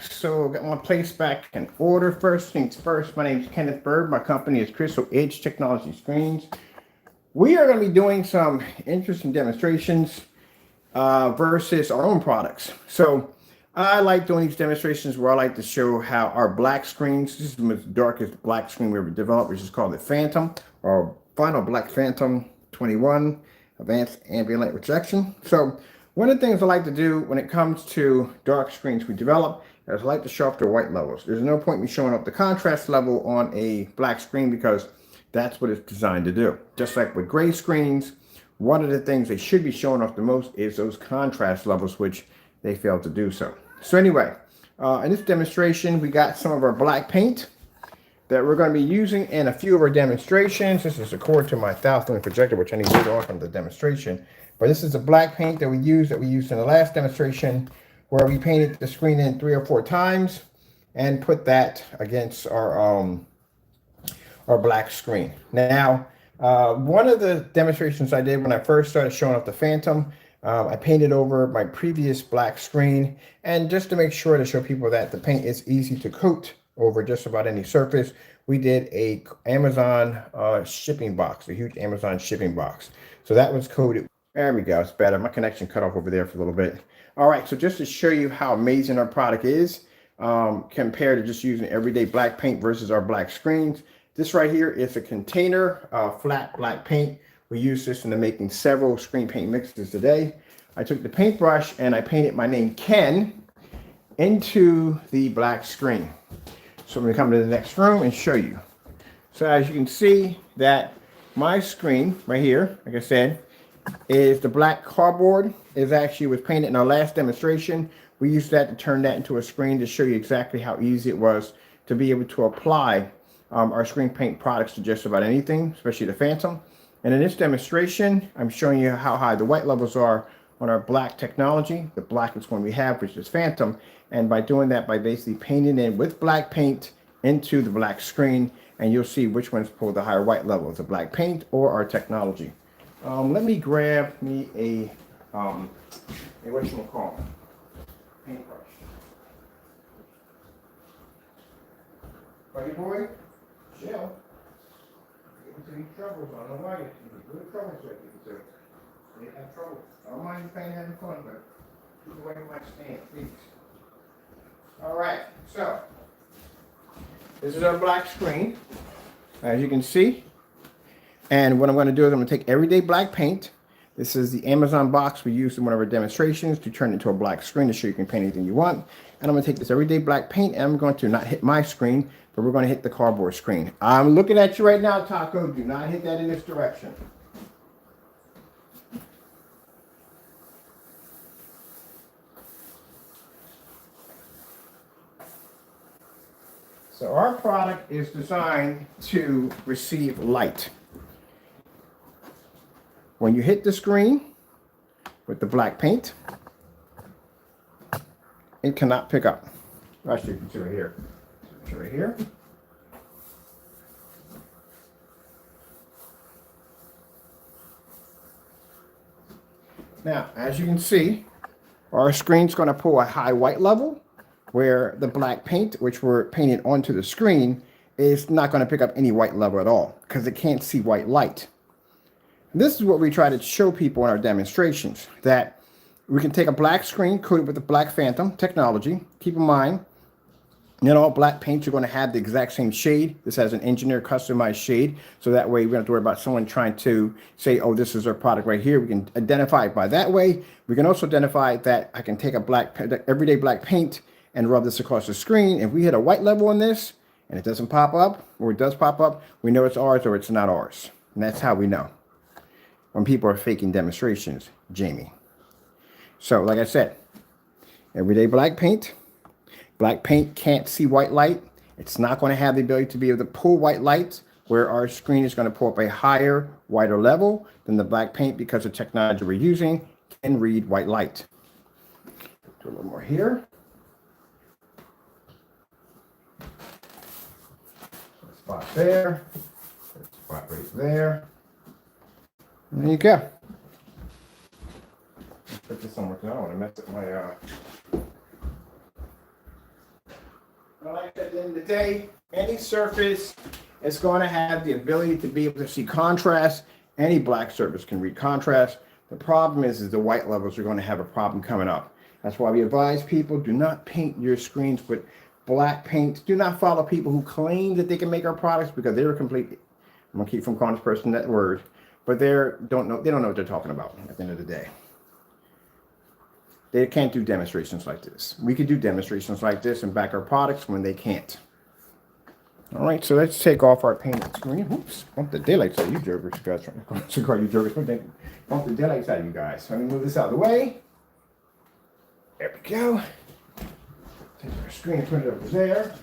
So got my place back in order. First things first, my name is Kenneth Bird. My company is Crystal Edge Technology Screens. We are going to be doing some interesting demonstrations versus our own products. So I like doing these demonstrations where I like to show how our black screens, this is the most darkest black screen we ever developed, which is called the Phantom, or Final Black Phantom 21 Advanced Ambient Light Rejection. So one of the things I like to do when it comes to dark screens we develop is I like to show off the white levels. There's no point in me showing up the contrast level on a black screen because that's what it's designed to do. Just like with gray screens, one of the things they should be showing off the most is those contrast levels, which they fail to do so. So anyway, in this demonstration, we got some of our black paint that we're going to be using in a few of our demonstrations. This is according to my 1000 projector, which I need to get off from the demonstration. But this is the black paint that we used in the last demonstration, where we painted the screen in 3 or 4 times and put that against our black screen. Now, one of the demonstrations I did when I first started showing off the Phantom, I painted over my previous black screen, and just to make sure to show people that the paint is easy to coat over just about any surface, we did a Amazon shipping box, a huge Amazon shipping box. So that was coated. There we go, it's better. My connection cut off over there for a little bit. All right, so just to show you how amazing our product is, compared to just using everyday black paint versus our black screens. This right here is a container, flat black paint. We use this in the making several screen paint mixes today. I took the paintbrush and I painted my name Ken into the black screen. So I'm going to come to the next room and show you. So as you can see that my screen right here, like I said, is the black cardboard. Is actually was painted in our last demonstration. We used that to turn that into a screen to show you exactly how easy it was to be able to apply our screen paint products to just about anything, especially the Phantom. And in this demonstration, I'm showing you how high the white levels are on our black technology, the blackest one we have, which is Phantom. And by doing that, by basically painting in with black paint into the black screen, and you'll see which ones pull the higher white levels, the black paint or our technology. Let me grab me a whatchamacallit, paintbrush. Buddy boy, chill. Get into these troubles. I don't know why you're good trouble so they have trouble. I don't mind you painting having fun, but keep away from my stand, please. All right, so this is our black screen, as you can see. And what I'm going to do is I'm going to take everyday black paint. This is the Amazon box we used in one of our demonstrations to turn it into a black screen to show you can paint anything you want. And I'm going to take this everyday black paint and I'm going to not hit my screen, but we're going to hit the cardboard screen. I'm looking at you right now, Taco. Do not hit that in this direction. So our product is designed to receive light. When you hit the screen with the black paint, it cannot pick up. Actually, you can see right here. Right here. Now, as you can see, our screen's going to pull a high white level, where the black paint, which we're painting onto the screen, is not going to pick up any white level at all because it can't see white light. This is what we try to show people in our demonstrations, that we can take a black screen coated with the black Phantom technology. Keep in mind, not all black paints are going to have the exact same shade. This has an engineer customized shade, so that way we don't have to worry about someone trying to say, oh, this is our product right here. We can identify it by that way. We can also identify that I can take a everyday black paint and rub this across the screen. If we hit a white level on this and it doesn't pop up, or it does pop up, we know it's ours or it's not ours. And that's how we know when people are faking demonstrations, Jamie. So like I said, everyday black paint. Black paint can't see white light. It's not going to have the ability to be able to pull white light, where our screen is going to pull up a higher, whiter level than the black paint because the technology we're using can read white light. Do a little more here. Spot there. Spot right there. And there you go. Let's put this somewhere because I don't want to mess up But like I said, at the end of the day, any surface is going to have the ability to be able to see contrast. Any black surface can read contrast. The problem is the white levels are going to have a problem coming up. That's why we advise people, do not paint your screens with black paint. Do not follow people who claim that they can make our products, because they're completely, I'm going to keep from calling this person that word, but they don't know what they're talking about at the end of the day. They can't do demonstrations like this. We could do demonstrations like this and back our products when they can't. All right, so let's take off our painted screen. Oops, bump the daylights out of you jerkers. You guys trying to call you jerkers. Bump the daylights out of you guys. So let me move this out of the way. There we go. Take our screen and put it over there.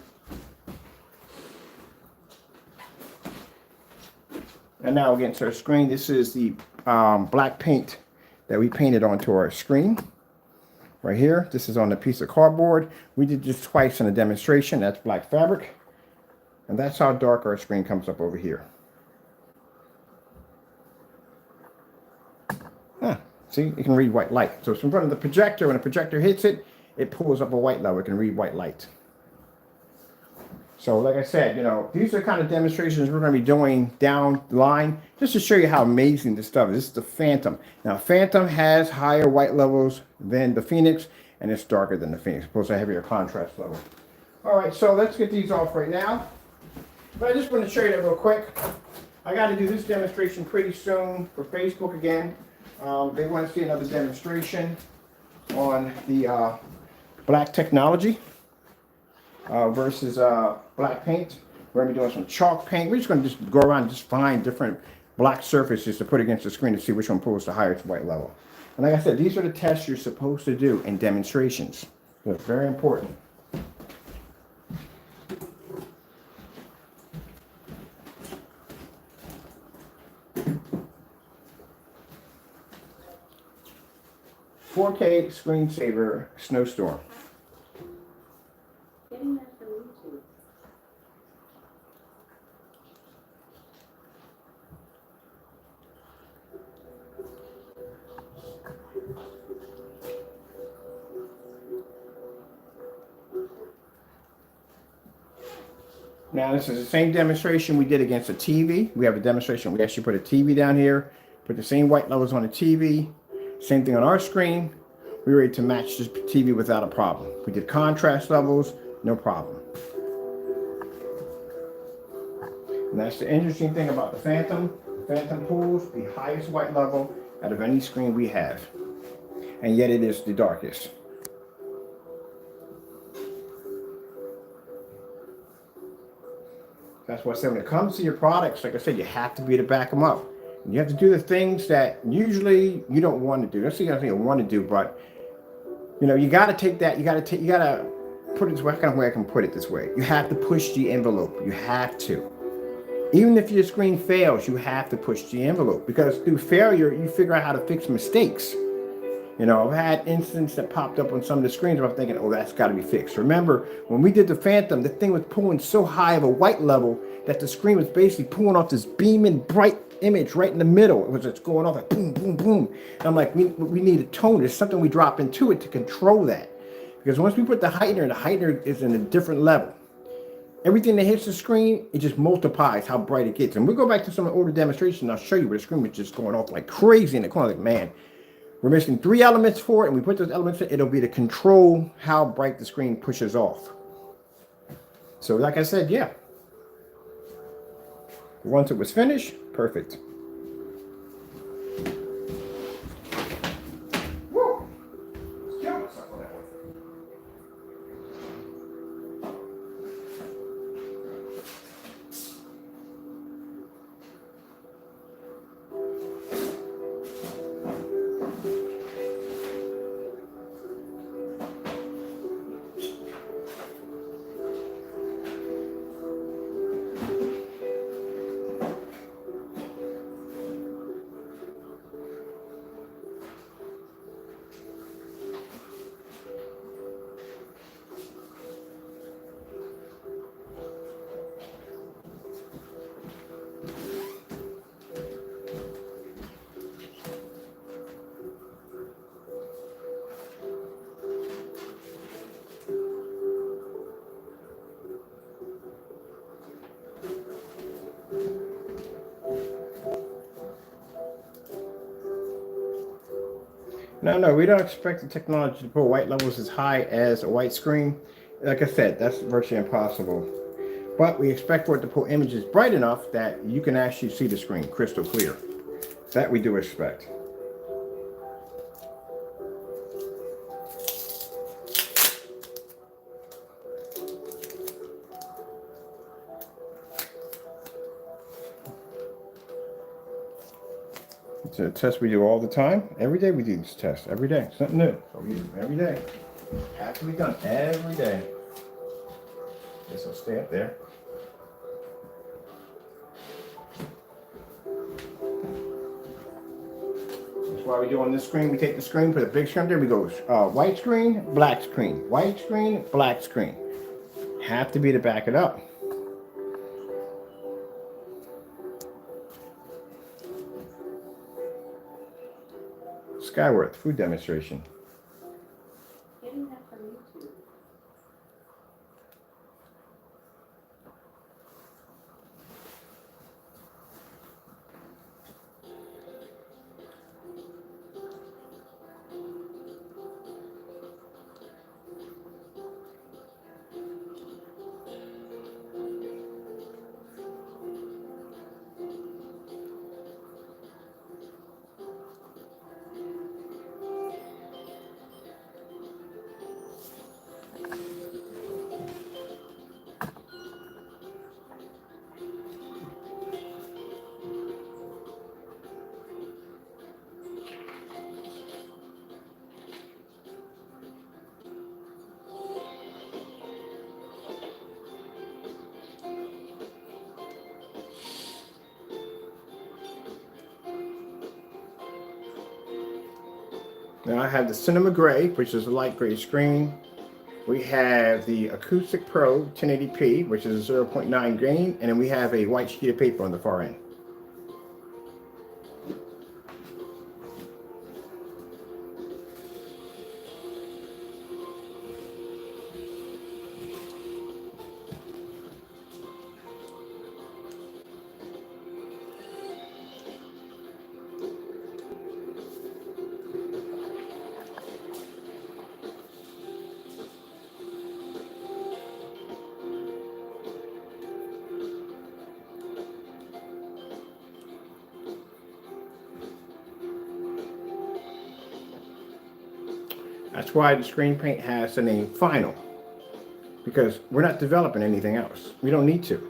And now we're getting to our screen. This is the black paint that we painted onto our screen. Right here, this is on a piece of cardboard. We did this twice in a demonstration. That's black fabric. And that's how dark our screen comes up over here. See, it can read white light. So it's in front of the projector. When the projector hits it, it pulls up a white level. It can read white light. So like I said, you know, these are the kind of demonstrations we're going to be doing down the line, just to show you how amazing this stuff is. This is the Phantom. Now, Phantom has higher white levels than the Phoenix, and it's darker than the Phoenix. It's supposed to have a heavier contrast level. All right, so let's get these off right now. But I just want to show you that real quick. I got to do this demonstration pretty soon for Facebook again. They want to see another demonstration on the black technology versus black paint. We're going to be doing some chalk paint. We're just going to just go around and just find different black surfaces to put against the screen to see which one pulls the highest white level. And like I said, these are the tests you're supposed to do in demonstrations. They're very important. $4K screensaver snowstorm. Getting that from YouTube. Now this is the same demonstration we did against a TV. We have a demonstration. We actually put a TV down here, put the same white levels on the TV, same thing on our screen. We were able to match this TV without a problem. We did contrast levels, no problem. And that's the interesting thing about the Phantom. The Phantom pulls the highest white level out of any screen we have. And yet it is the darkest. That's why I said when it comes to your products, like I said, you have to be able to back them up. You have to do the things that usually you don't want to do. That's the other thing you want to do, but you know, you got to take that. You got to put it this way. What kind of way I can put it this way? You have to push the envelope. You have to. Even if your screen fails, you have to push the envelope, because through failure, you figure out how to fix mistakes. You know, I've had incidents that popped up on some of the screens where I'm thinking, oh, that's got to be fixed. Remember, when we did the Phantom, the thing was pulling so high of a white level that the screen was basically pulling off this beaming bright image right in the middle. It was just going off like boom, boom, boom. And I'm like, we need a tone. There's something we drop into it to control that. Because once we put the heightener is in a different level. Everything that hits the screen, it just multiplies how bright it gets. And we'll go back to some older demonstrations, and I'll show you where the screen was just going off like crazy in the corner. Like, man, we're missing 3 elements for it, and we put those elements in, it'll be to control how bright the screen pushes off. So like I said, yeah. Once it was finished, perfect. Woo! Let's kill myself on that one. No, we don't expect the technology to pull white levels as high as a white screen. Like I said, that's virtually impossible. But we expect for it to pull images bright enough that you can actually see the screen crystal clear. That we do expect. It's a test we do all the time. Every day we do this test. Every day. Something new. So we do it every day. Has to be done every day. This will stay up there. That's why we do on this screen. We take the screen, put a big screen there. We go white screen, black screen. White screen, black screen. Have to be to back it up. Skyworth food demonstration. Getting that from YouTube. Now I have the Cinema Gray, which is a light gray screen. We have the Acoustic Pro 1080p, which is a 0.9 gain, and then we have a white sheet of paper on the far end. That's why the screen paint has the name Final, because we're not developing anything else. We don't need to.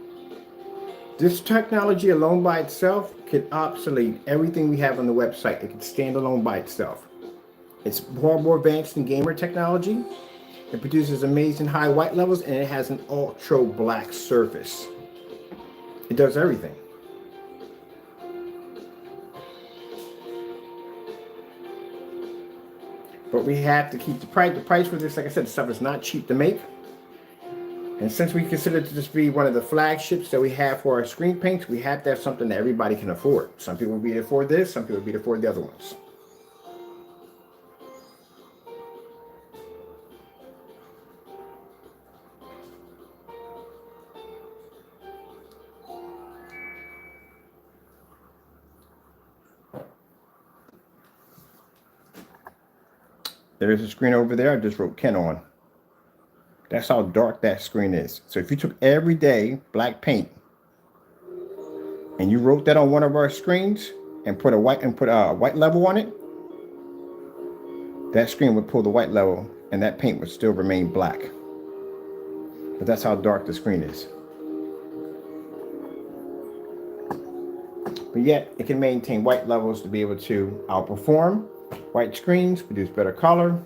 This technology alone by itself could obsolete everything we have on the website. It could stand alone by itself. It's far more advanced than gamer technology. It produces amazing high white levels, and it has an ultra black surface. It does everything. But we have to keep the price. The price for this, like I said, the stuff is not cheap to make. And since we consider it to just be one of the flagships that we have for our screen paints, we have to have something that everybody can afford. Some people will be able to afford this, some people will be able to afford the other ones. There's a screen over there I just wrote Ken on. That's how dark that screen is. So if you took everyday black paint and you wrote that on one of our screens and put a white level on it, that screen would pull the white level and that paint would still remain black. But that's how dark the screen is. But yet it can maintain white levels to be able to outperform white screens, produce better color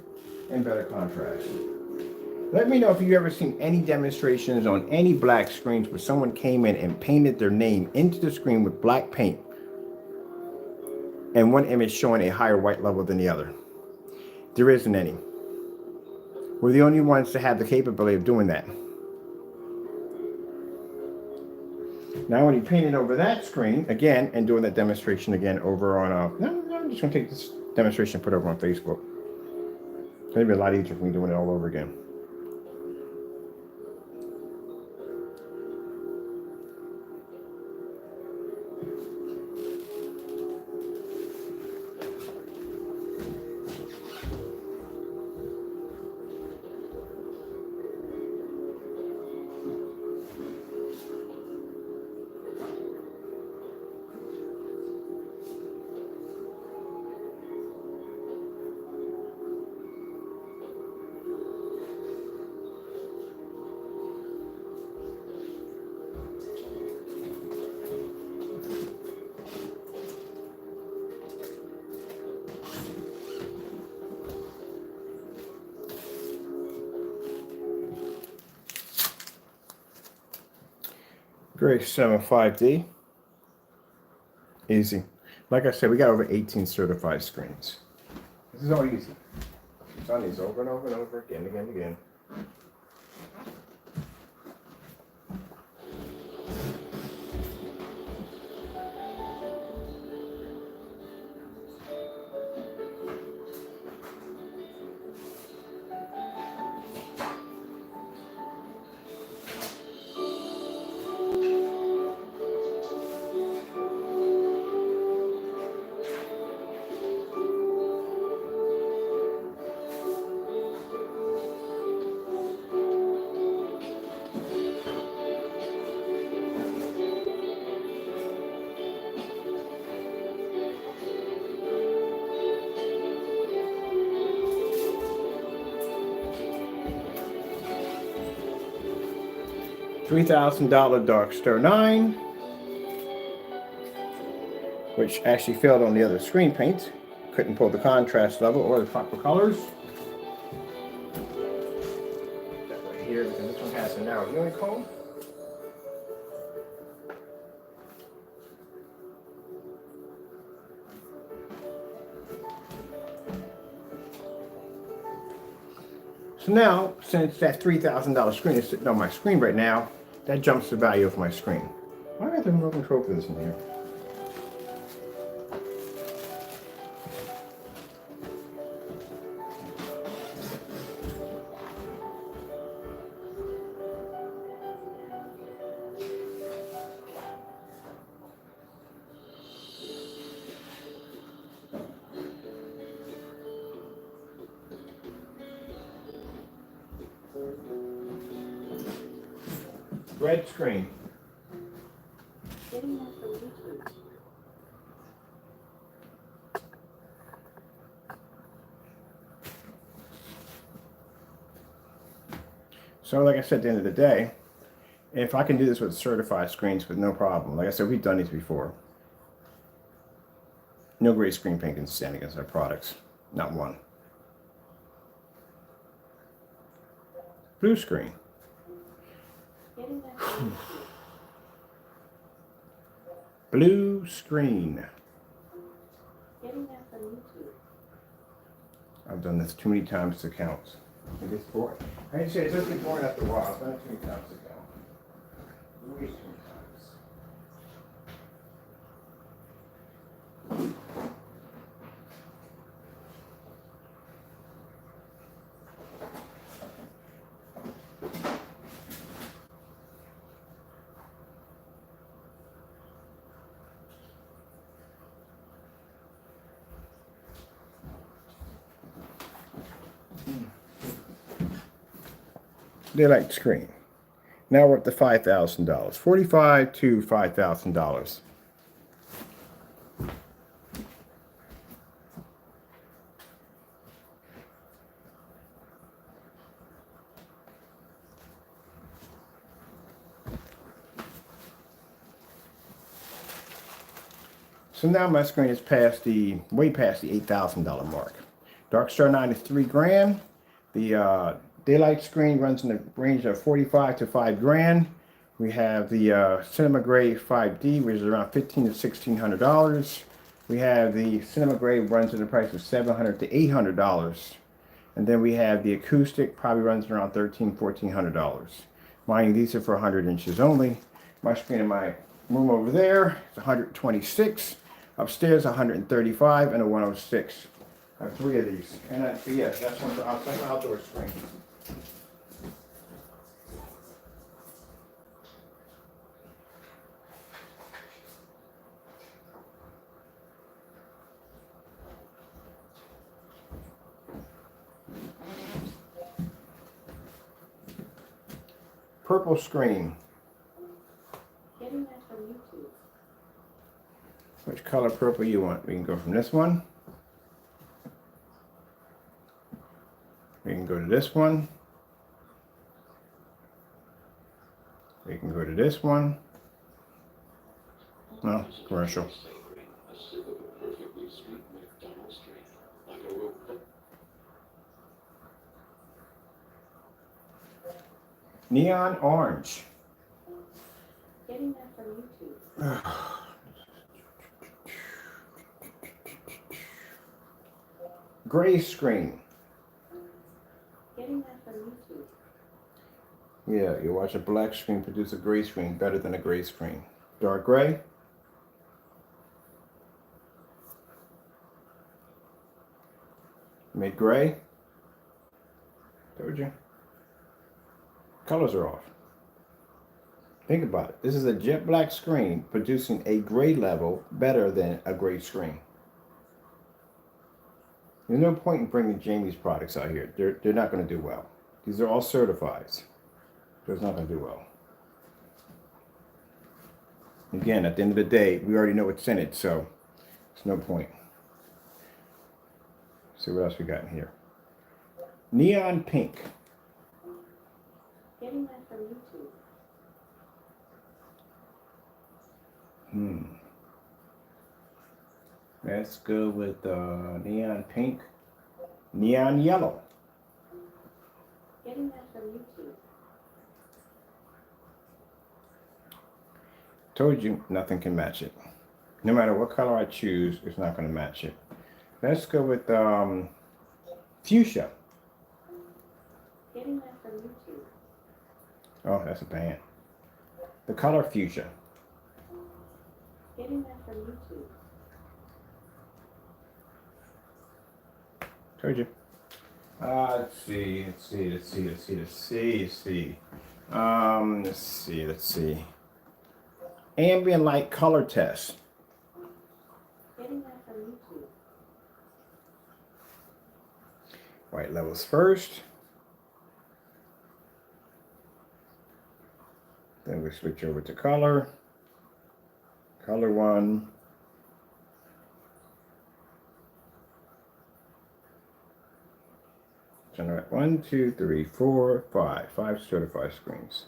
and better contrast. Let me know if you've ever seen any demonstrations on any black screens where someone came in and painted their name into the screen with black paint and one image showing a higher white level than the other. There isn't any. We're the only ones to have the capability of doing that. Now when you paint it over that screen, again, and doing that demonstration again over on, I'm just going to take this demonstration and put it over on Facebook. It's going to be a lot easier for me doing it all over again. Gray 75D. Easy. Like I said, we got over 18 certified screens. This is all easy. It's on these over and over and over again, again, again. $3,000 Dark Star 9, which actually failed on the other screen paint. Couldn't pull the contrast level or the proper colors. That right here, because this one has a narrow unicorn. So now, since that $3,000 screen is sitting on my screen right now, that jumps the value of my screen. Why do I have the remote control for this in here? Red screen. Getting that from YouTube. So like I said, at the end of the day, if I can do this with certified screens with no problem, like I said, we've done these before. No gray screen paint can stand against our products. Not one. Blue screen. Getting that from YouTube. Blue screen. Getting that from YouTube. I've done this too many times to count. It gets boring. I hate to say it does get boring after a while. I've done it too many times to count. Way too many times. Daylight screen. Now we're up to $5,000. $45,000 to $5,000. So now my screen is way past the $8,000 mark. Dark Star 9 is $3,000. The daylight screen runs in the range of $45,000 to $5,000. We have the Cinema Gray 5D, which is around $1,500 to $1,600. We have the Cinema Gray runs in the price of $700 to $800. And then we have the acoustic, probably runs around $1,300 to $1,400. Mind these are for 100 inches only. My screen in my room over there is 126. Upstairs 135 and a 106. I have 3 of these. And yes, that's one for outside outdoor screen. Purple screen. Getting that from YouTube. Which color purple you want? We can go from this one. We can go to this one. We can go to this one. No, commercial. Neon orange. Getting that from YouTube. Gray screen. Getting that from YouTube. Yeah, you watch a black screen produce a gray screen better than a gray screen. Dark gray. Mid gray. Told you. Colors are off. Think about it. This is a jet black screen producing a gray level better than a gray screen. There's no point in bringing Jamie's products out here. They're not going to do well. These are all certifieds. So it's not going to do well. Again, at the end of the day, we already know what's in it, so there's no point. Let's see what else we got in here. Neon pink. Getting that from YouTube. Let's go with neon pink. Neon yellow. Getting that from YouTube. Told you, nothing can match it. No matter what color I choose, it's not going to match it. Let's go with fuchsia. Getting that from YouTube. Oh, that's a band. The color fuchsia. Getting that from YouTube. Told you. Let's see. Ambient light color test. Getting that from YouTube. White levels first. Then we switch over to color. Color 1. Generate 1, 2, 3, 4, 5. 5 certified screens.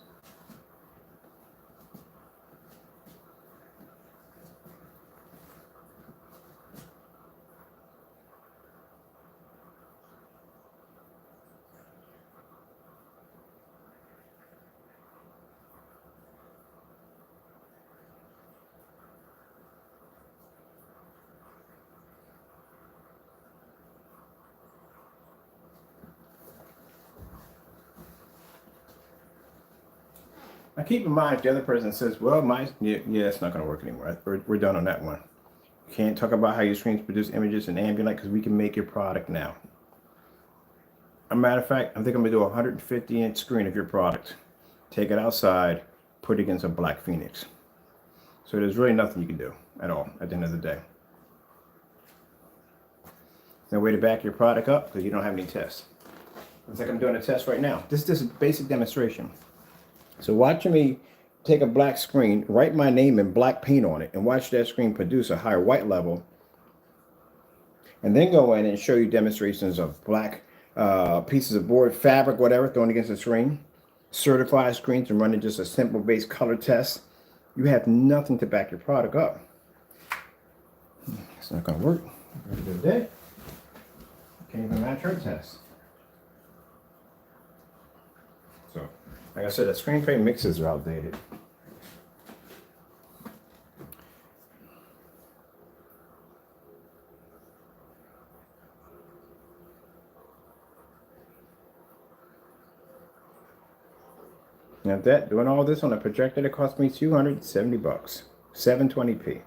Now keep in mind, if the other person says, well, yeah, it's not going to work anymore. We're done on that one. You can't talk about how your screens produce images in ambient light because we can make your product now. As a matter of fact, I think I'm going to do a 150-inch screen of your product. Take it outside, put it against a black Phoenix. So there's really nothing you can do at all at the end of the day. No way to back your product up because you don't have any tests. It's like I'm doing a test right now. This is a basic demonstration. So watch me take a black screen, write my name in black paint on it, and watch that screen produce a higher white level. And then go in and show you demonstrations of black pieces of board, fabric, whatever, thrown against the screen. Certified screens and running just a simple base color test. You have nothing to back your product up. It's not going to work. At the end of the day, can't even match our test. So, like I said, the screen frame mixes are outdated. Now that doing all this on a projector that cost me $270, 720p.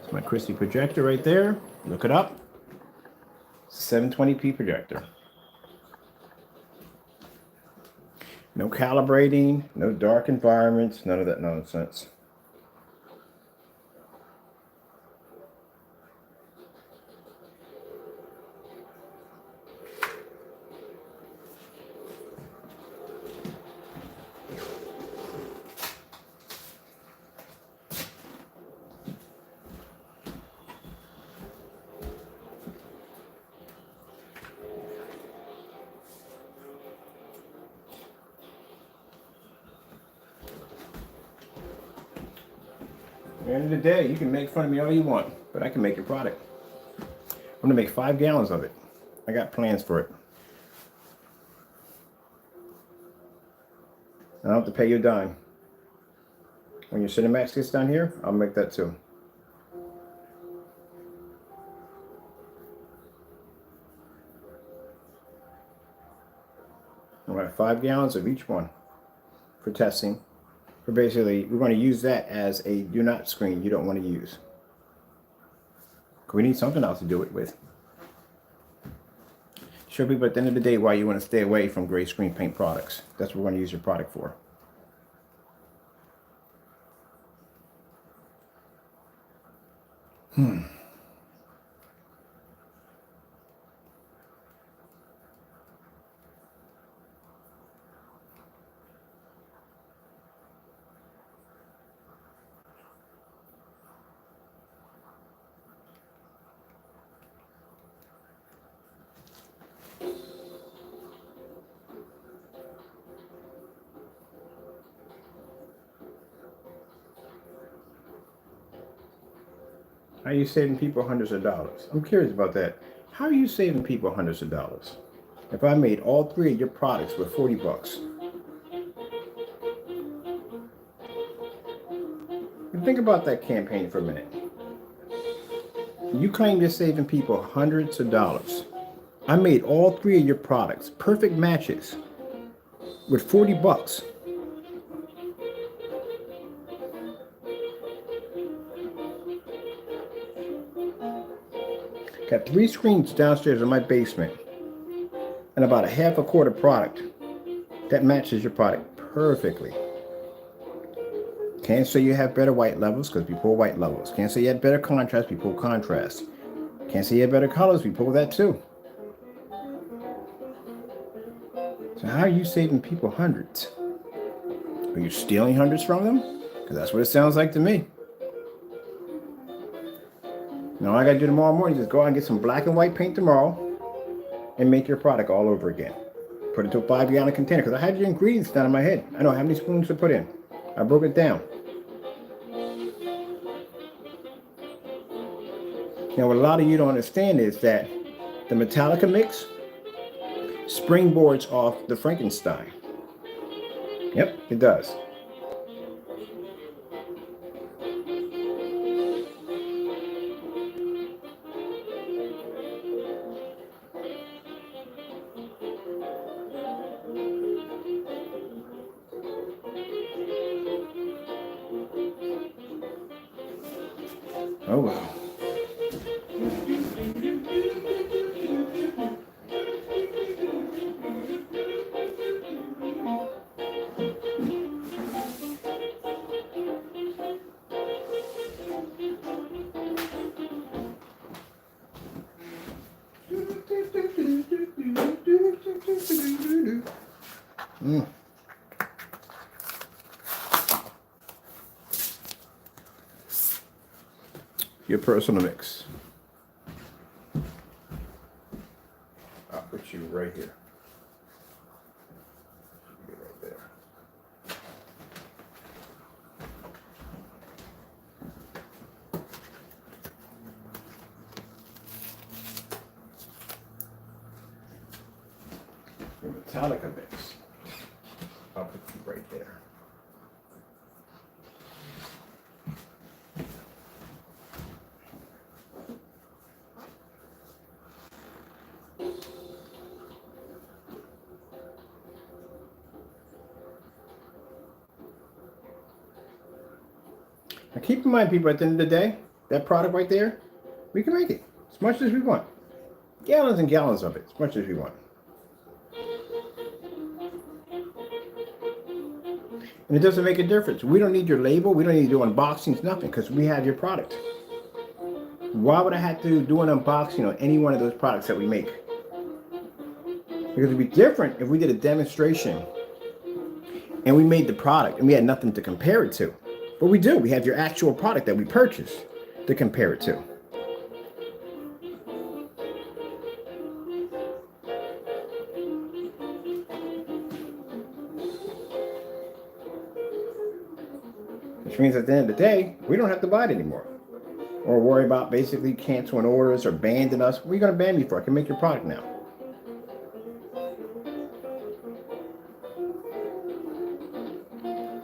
It's my Christie projector right there. Look it up. It's a 720p projector. No calibrating, no dark environments, none of that nonsense. At the end of the day, you can make fun of me all you want, but I can make your product. I'm going to make 5 gallons of it. I got plans for it. I don't have to pay you a dime. When your Cinemax gets down here, I'll make that too. I'm going to have 5 gallons of each one for testing. For basically, we're going to use that as a do not screen you don't want to use. We need something else to do it with. Show people at the end of the day why you want to stay away from gray screen paint products. That's what we're going to use your product for. How are you saving people hundreds of dollars? I'm curious about that. How are you saving people hundreds of dollars? If I made all 3 of your products with 40 bucks. And think about that campaign for a minute. You claim you're saving people hundreds of dollars. I made all 3 of your products, perfect matches, with 40 bucks. Got 3 screens downstairs in my basement and about a half a quarter product that matches your product perfectly. Can't say you have better white levels because we pull white levels. Can't say you had better contrast, we pull contrast. Can't say you have better colors, we pull that too. So how are you saving people hundreds? Are you stealing hundreds from them? Because that's what it sounds like to me. Now all I gotta do tomorrow morning is just go out and get some black and white paint tomorrow and make your product all over again. Put it to a 5-gallon container because I had your ingredients down in my head. I know how many spoons to put in. I broke it down. Now what a lot of you don't understand is that the Metallica mix springboards off the Frankenstein. Yep, it does. Oh well. Your personal mix. I'll put you right here. Right there. Your Metallica mix. I'll put you right there. Now keep in mind, people, at the end of the day, that product right there, we can make it as much as we want. Gallons and gallons of it, as much as we want. And it doesn't make a difference. We don't need your label. We don't need to do unboxings, nothing, because we have your product. Why would I have to do an unboxing on any one of those products that we make? Because it'd be different if we did a demonstration and we made the product and we had nothing to compare it to. But we do. We have your actual product that we purchased to compare it to. Which means at the end of the day, we don't have to buy it anymore. Or worry about basically canceling orders or banning us. What are you going to ban me for? I can make your product now.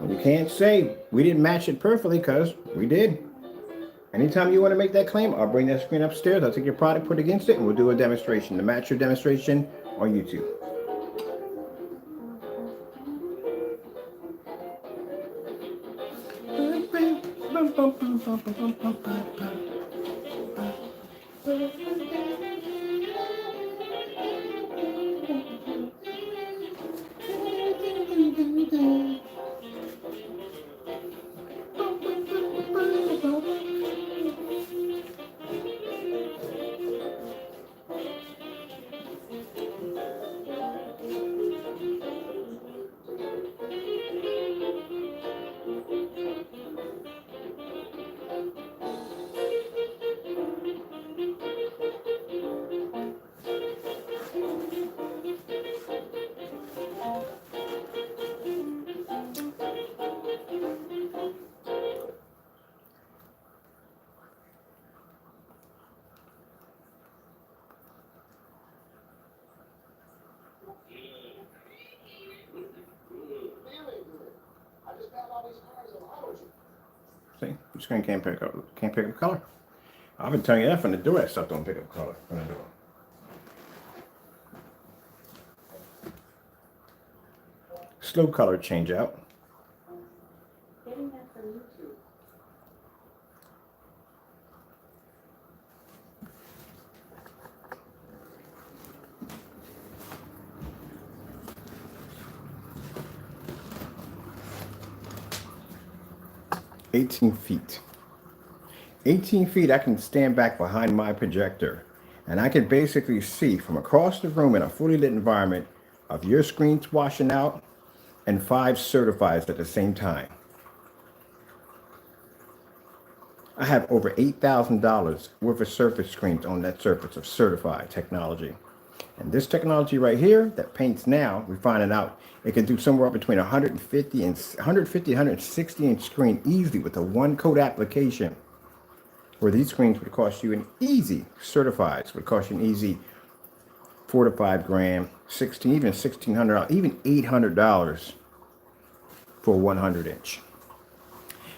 And you can't say we didn't match it perfectly because we did. Anytime you want to make that claim, I'll bring that screen upstairs. I'll take your product, put it against it, and we'll do a demonstration. To match your demonstration on YouTube. See, your screen can't pick up color. I've been telling you that from the door. That stuff don't pick up color from the door. Slow color change out. Getting that from YouTube. 18 feet. 18 feet, I can stand back behind my projector and I can basically see from across the room in a fully lit environment of your screens washing out and 5 certifieds at the same time. I have over $8,000 worth of surface screens on that surface of certified technology. And this technology right here that paints now, we're finding out it can do somewhere between 150 and 160 inch screen easily with a 1-coat application. Where these screens would cost you an easy, certifieds would cost you an easy $4 to $5 grand, even $1,600, even $800 for a 100 inch.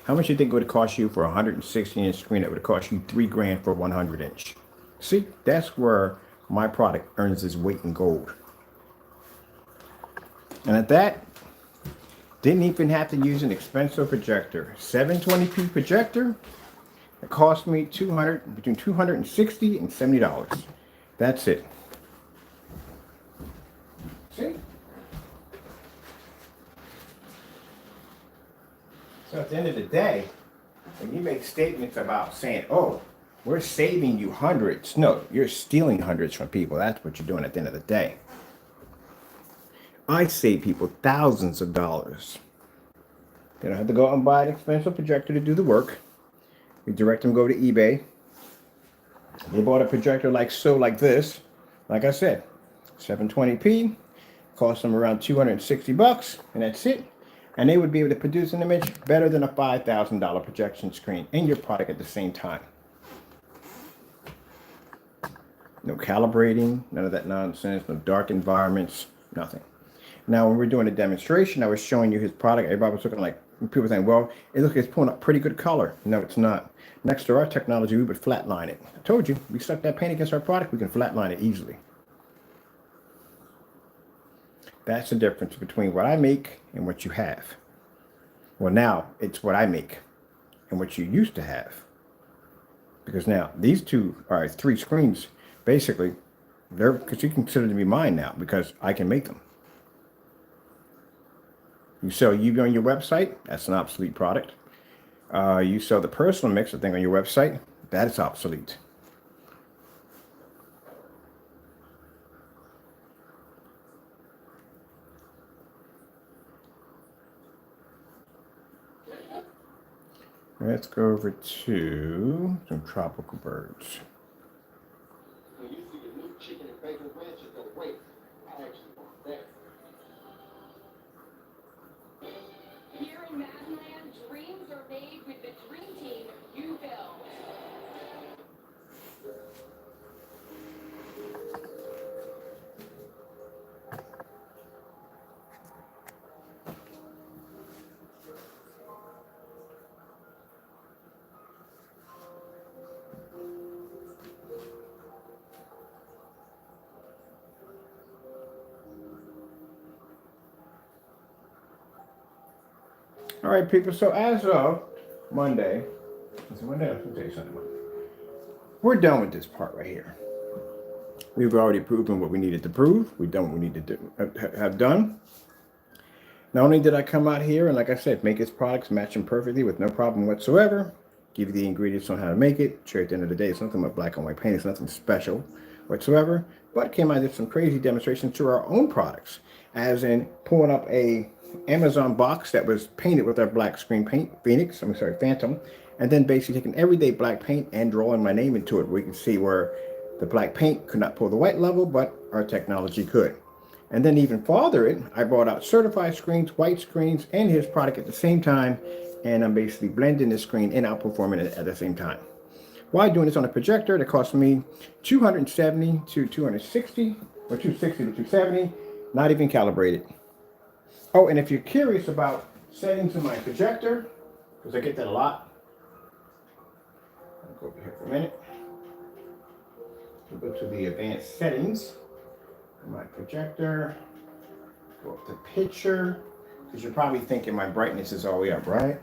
How much do you think it would cost you for a 160 inch screen that would cost you $3 grand for 100 inch? See, that's where my product earns its weight in gold. And at that, didn't even have to use an expensive projector. 720p projector, it cost me between $260 and $70. That's it. See? So at the end of the day, when you make statements about saying, oh, we're saving you hundreds. No, you're stealing hundreds from people. That's what you're doing at the end of the day. I save people thousands of dollars. They don't have to go out and buy an expensive projector to do the work. We direct them to go to eBay. They bought a projector like this. Like I said, 720p. Cost them around $260, and that's it. And they would be able to produce an image better than a $5,000 projection screen in your product at the same time. No calibrating, none of that nonsense, no dark environments, nothing. Now, when we're doing a demonstration, I was showing you his product. Everybody was looking like, people saying, well, it looks like it's pulling up pretty good color. No, it's not. Next to our technology, we would flatline it. I told you, we stuck that paint against our product, we can flatline it easily. That's the difference between what I make and what you have. Well, now it's what I make and what you used to have. Because now these 3 screens, basically, because you consider to be mine now because I can make them. You sell UV on your website, that's an obsolete product. You sell the personal mixer thing on your website, that is obsolete. Let's go over to some tropical birds. Here in Madland, dreams are made with the dream team you build. All right, people. So as of Monday, is it Monday? Tuesday, Sunday, Monday. We're done with this part right here. We've already proven what we needed to prove. We've done what we need to do, have done. Not only did I come out here and, like I said, make his products match them perfectly with no problem whatsoever, give you the ingredients on how to make it. Sure, at the end of the day, it's nothing but black and white paint. It's nothing special whatsoever. But came out and did some crazy demonstrations to our own products, as in pulling up a Amazon box that was painted with our black screen paint, Phantom, and then basically taking everyday black paint and drawing my name into it. We can see where the black paint could not pull the white level, but our technology could. And then even farther it, I brought out certified screens, white screens, and his product at the same time. And I'm basically blending the screen and outperforming it at the same time. While doing this on a projector that cost me $270 to $260, or $260 to $270, not even calibrated. Oh, and if you're curious about settings in my projector, because I get that a lot. I'll go over here for a minute. We'll go to the advanced settings. My projector, go up to picture, because you're probably thinking my brightness is all the way up, right?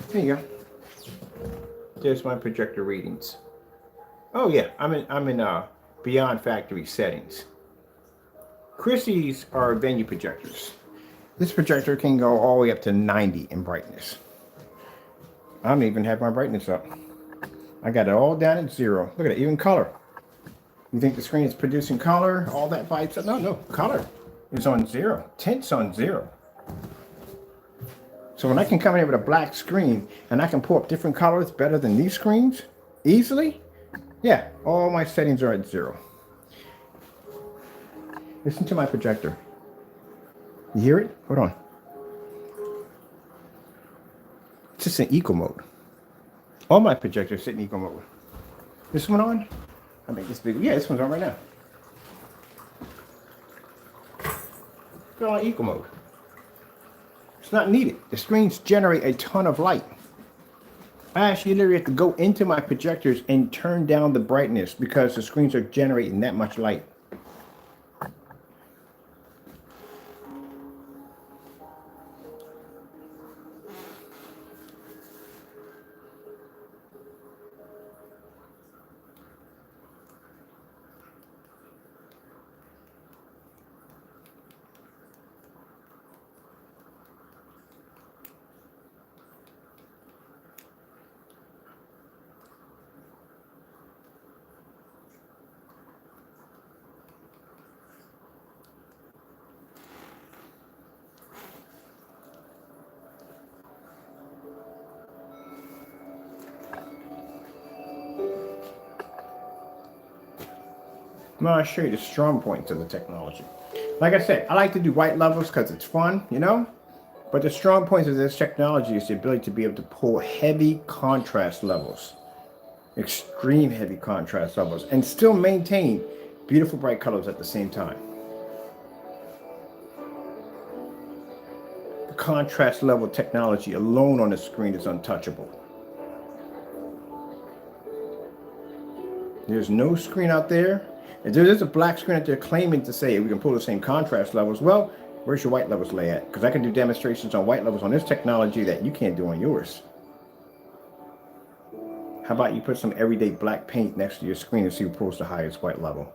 There you go. There's my projector readings. Oh yeah, I'm in beyond factory settings. Chrissy's are venue projectors. This projector can go all the way up to 90 in brightness. I don't even have my brightness up. I got it all down at 0. Look at it, even color. You think the screen is producing color, all that by itself? No, color is on 0. Tint's on 0. So when I can come in with a black screen and I can pull up different colors better than these screens easily, yeah, all my settings are at 0. Listen to my projector. You hear it? Hold on. It's just in eco mode. All my projectors sit in eco mode. This one on? I make this video. Yeah, this one's on right now. It's on eco mode. It's not needed. The screens generate a ton of light. I actually literally have to go into my projectors and turn down the brightness because the screens are generating that much light. Now I'll show you the strong points of the technology. Like I said, I like to do white levels because it's fun, you know? But the strong points of this technology is the ability to be able to pull heavy contrast levels, extreme heavy contrast levels, and still maintain beautiful bright colors at the same time. The contrast level technology alone on the screen is untouchable. There's no screen out there. If there is a black screen that they're claiming to say we can pull the same contrast levels, well, where's your white levels lay at? Because I can do demonstrations on white levels on this technology that you can't do on yours. How about you put some everyday black paint next to your screen and see who pulls the highest white level?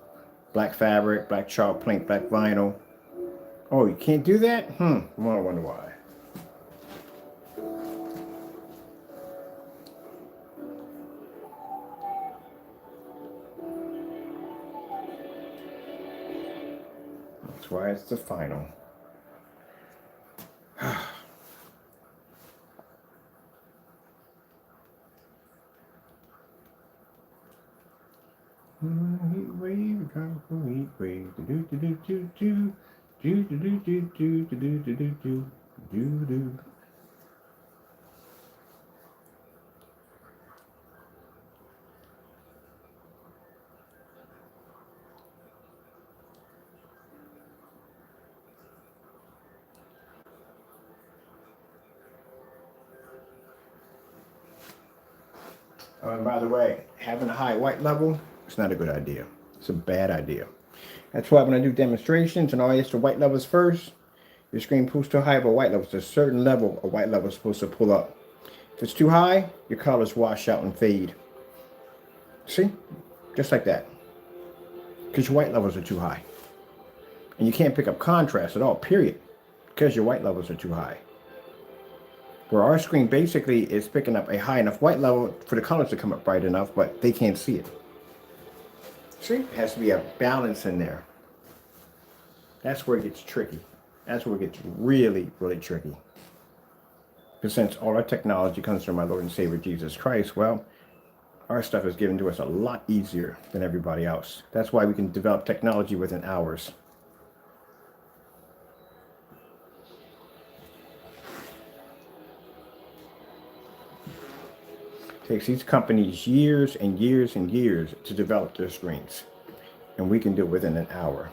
Black fabric, black chalk paint, black vinyl. Oh, you can't do that? Well, I wonder why. That's why it's the final. Heat wave, tropical heat wave. Do do do do do do do do do do do do do do do do. And by the way, having a high white level, it's not a good idea. It's a bad idea. That's why when I do demonstrations and always the white levels first, Your screen pulls too high of a white level. There's a certain level a white level is supposed to pull up. If it's too high, your colors wash out and fade. See? Just like that. Because your white levels are too high. And you can't pick up contrast at all, period. Because your white levels are too high. Where our screen basically is picking up a high enough white level for the colors to come up bright enough, but they can't see it. See? It has to be a balance in there. That's where it gets tricky. That's where it gets really, really tricky. Because since all our technology comes from our Lord and Savior Jesus Christ, well, our stuff is given to us a lot easier than everybody else. That's why we can develop technology within hours. It takes these companies years and years and years to develop their screens. And we can do it within an hour.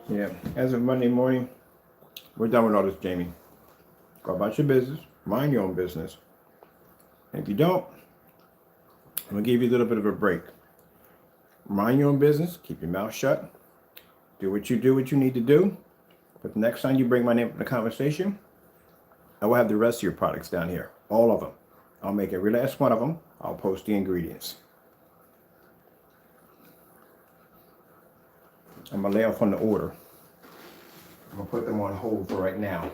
Yeah, as of Monday morning, we're done with all this, Jamie. Go about your business, mind your own business. And if you don't, I'm going to give you a little bit of a break. Mind your own business, keep your mouth shut, do what you need to do. But the next time you bring my name up in the conversation, I will have the rest of your products down here, all of them. I'll make every last one of them. I'll post the ingredients. I'm going to lay off on the order. I'm going to put them on hold for right now.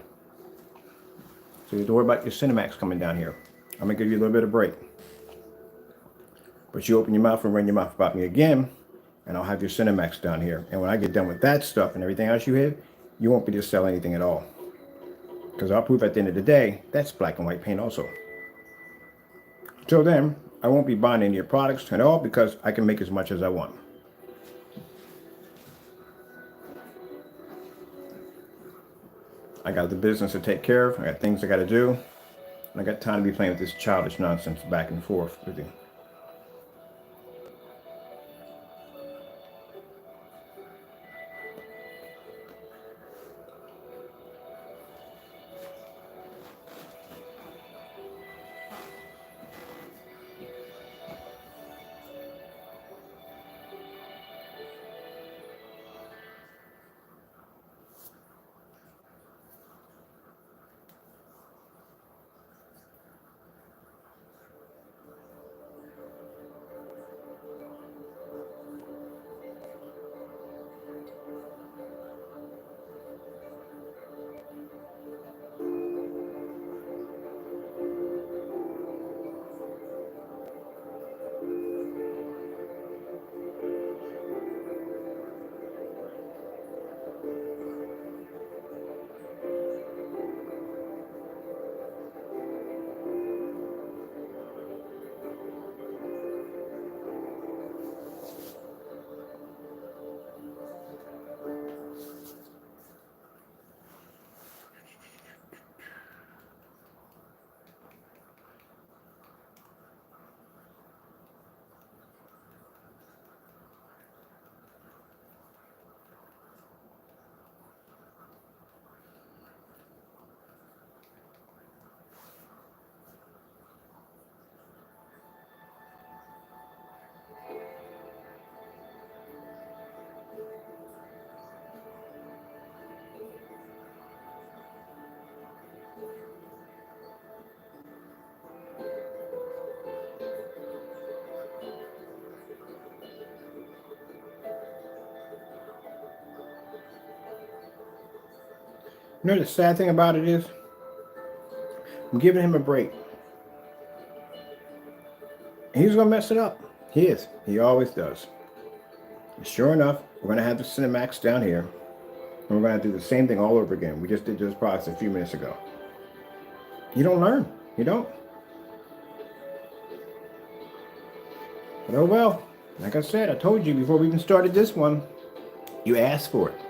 So you don't worry about your Cinemax coming down here. I'm going to give you a little bit of break. But you open your mouth and run your mouth about me again, and I'll have your Cinemax down here. And when I get done with that stuff and everything else you have, you won't be able to sell anything at all. Because I'll prove at the end of the day, that's black and white paint also. Till then, I won't be buying any of your products at all because I can make as much as I want. I got the business to take care of. I got things I got to do. And I got time to be playing with this childish nonsense back and forth with you. You know the sad thing about it is, I'm giving him a break. He's going to mess it up. He is. He always does. And sure enough, we're going to have the Cinemax down here. And we're going to do the same thing all over again. We just did this process a few minutes ago. You don't learn. You don't. But oh well. Like I said, I told you before we even started this one, you asked for it.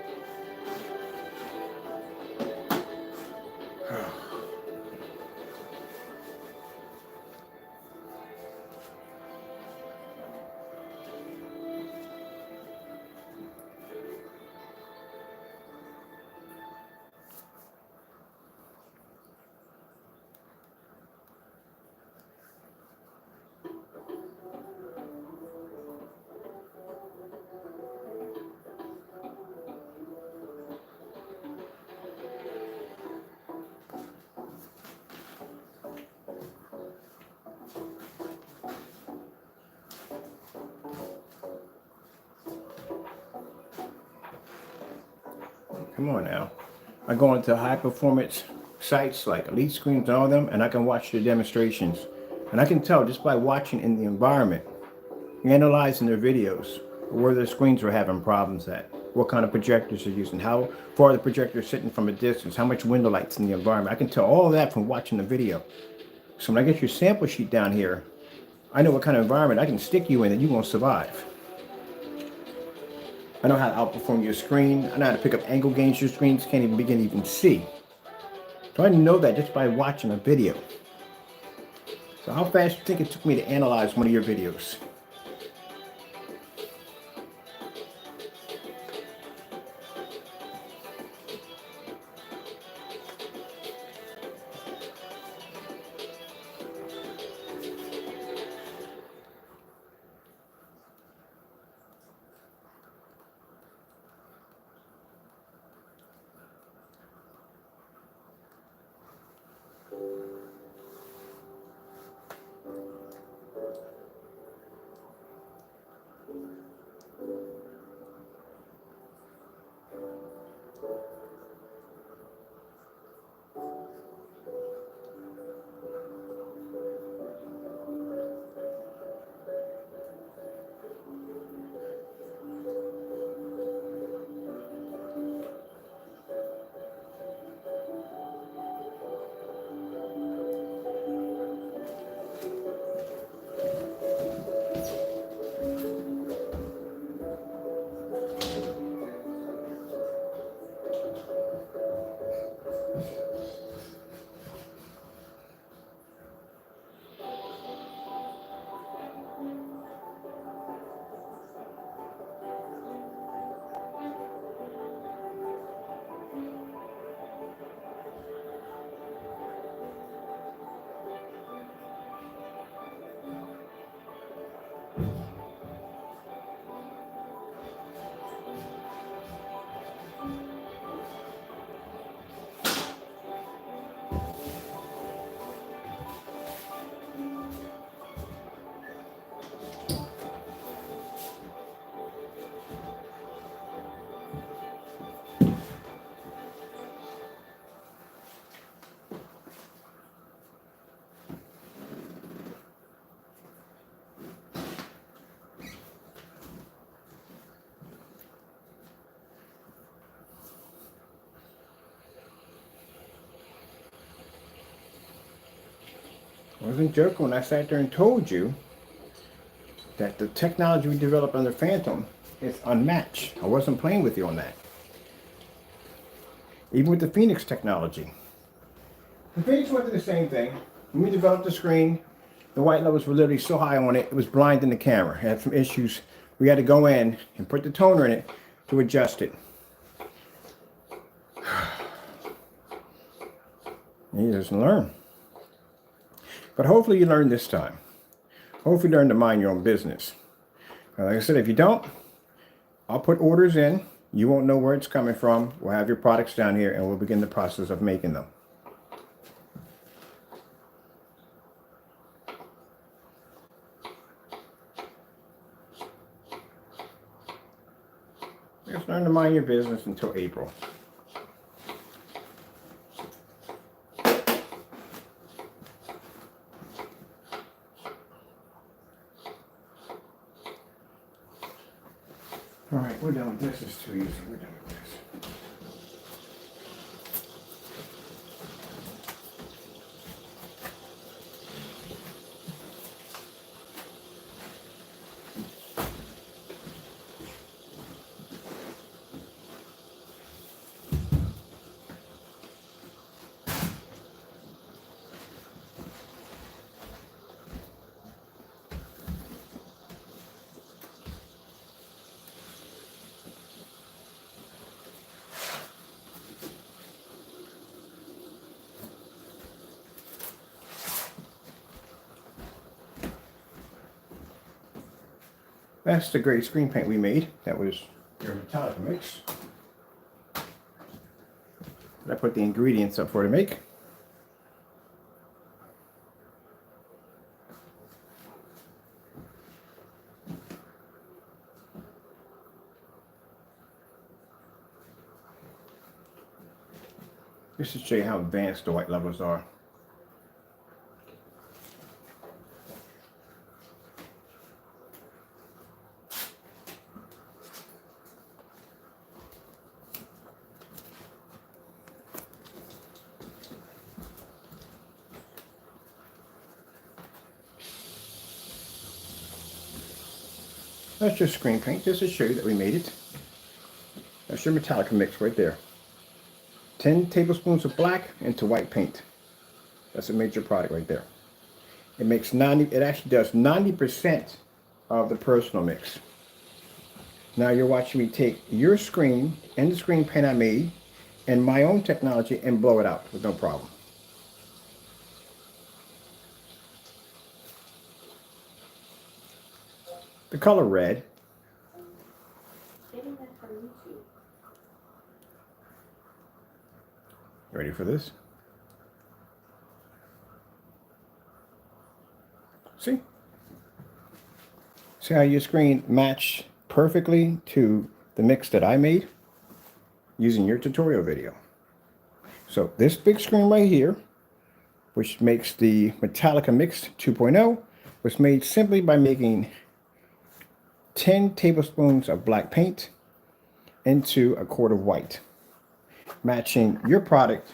Come on now. I go into high performance sites like Elite Screens and all of them, and I can watch the demonstrations. And I can tell just by watching in the environment, analyzing their videos, where their screens are having problems at, what kind of projectors they're using, how far the projector is sitting from a distance, how much window light's in the environment. I can tell all of that from watching the video. So when I get your sample sheet down here, I know what kind of environment I can stick you in that you won't survive. I know how to outperform your screen. I know how to pick up angle gains your screens can't even begin to even see. So I know that just by watching a video. So how fast do you think it took me to analyze one of your videos? I wasn't joking when I sat there and told you that the technology we developed under Phantom is unmatched. I wasn't playing with you on that. Even with the Phoenix technology. The Phoenix went through the same thing. When we developed the screen, the white levels were literally so high on it, it was blinding the camera. It had some issues. We had to go in and put the toner in it to adjust it. You just learn. But hopefully you learn this time. Hopefully you learn to mind your own business. Like I said, if you don't, I'll put orders in. You won't know where it's coming from. We'll have your products down here and we'll begin the process of making them. Just learn to mind your business until April. All right, we're done with this. It's too easy. We're done with this. That's the great screen paint we made. That was your Metallica mix. I put the ingredients up for to make. Just to show you how advanced the white levels are. That's just screen paint, just to show you that we made it. That's your Metallica mix right there. 10 tablespoons of black into white paint. That's a major product right there. It makes 90, it actually does 90% of the personal mix. Now you're watching me take your screen and the screen paint I made and my own technology and blow it out with no problem. The color red. Getting that from YouTube. You ready for this? See? See how your screen matched perfectly to the mix that I made using your tutorial video. So this big screen right here, which makes the Metallica Mix 2.0, was made simply by making 10 tablespoons of black paint into a quart of white, matching your product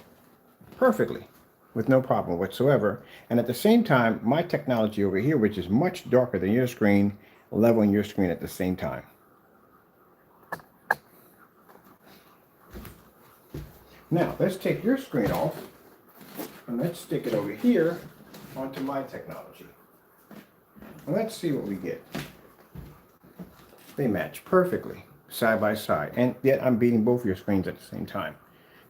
perfectly with no problem whatsoever. And at the same time, my technology over here, which is much darker than your screen, leveling your screen at the same time. Now, let's take your screen off and let's stick it over here onto my technology. And let's see what we get. They match perfectly, side by side, and yet I'm beating both your screens at the same time.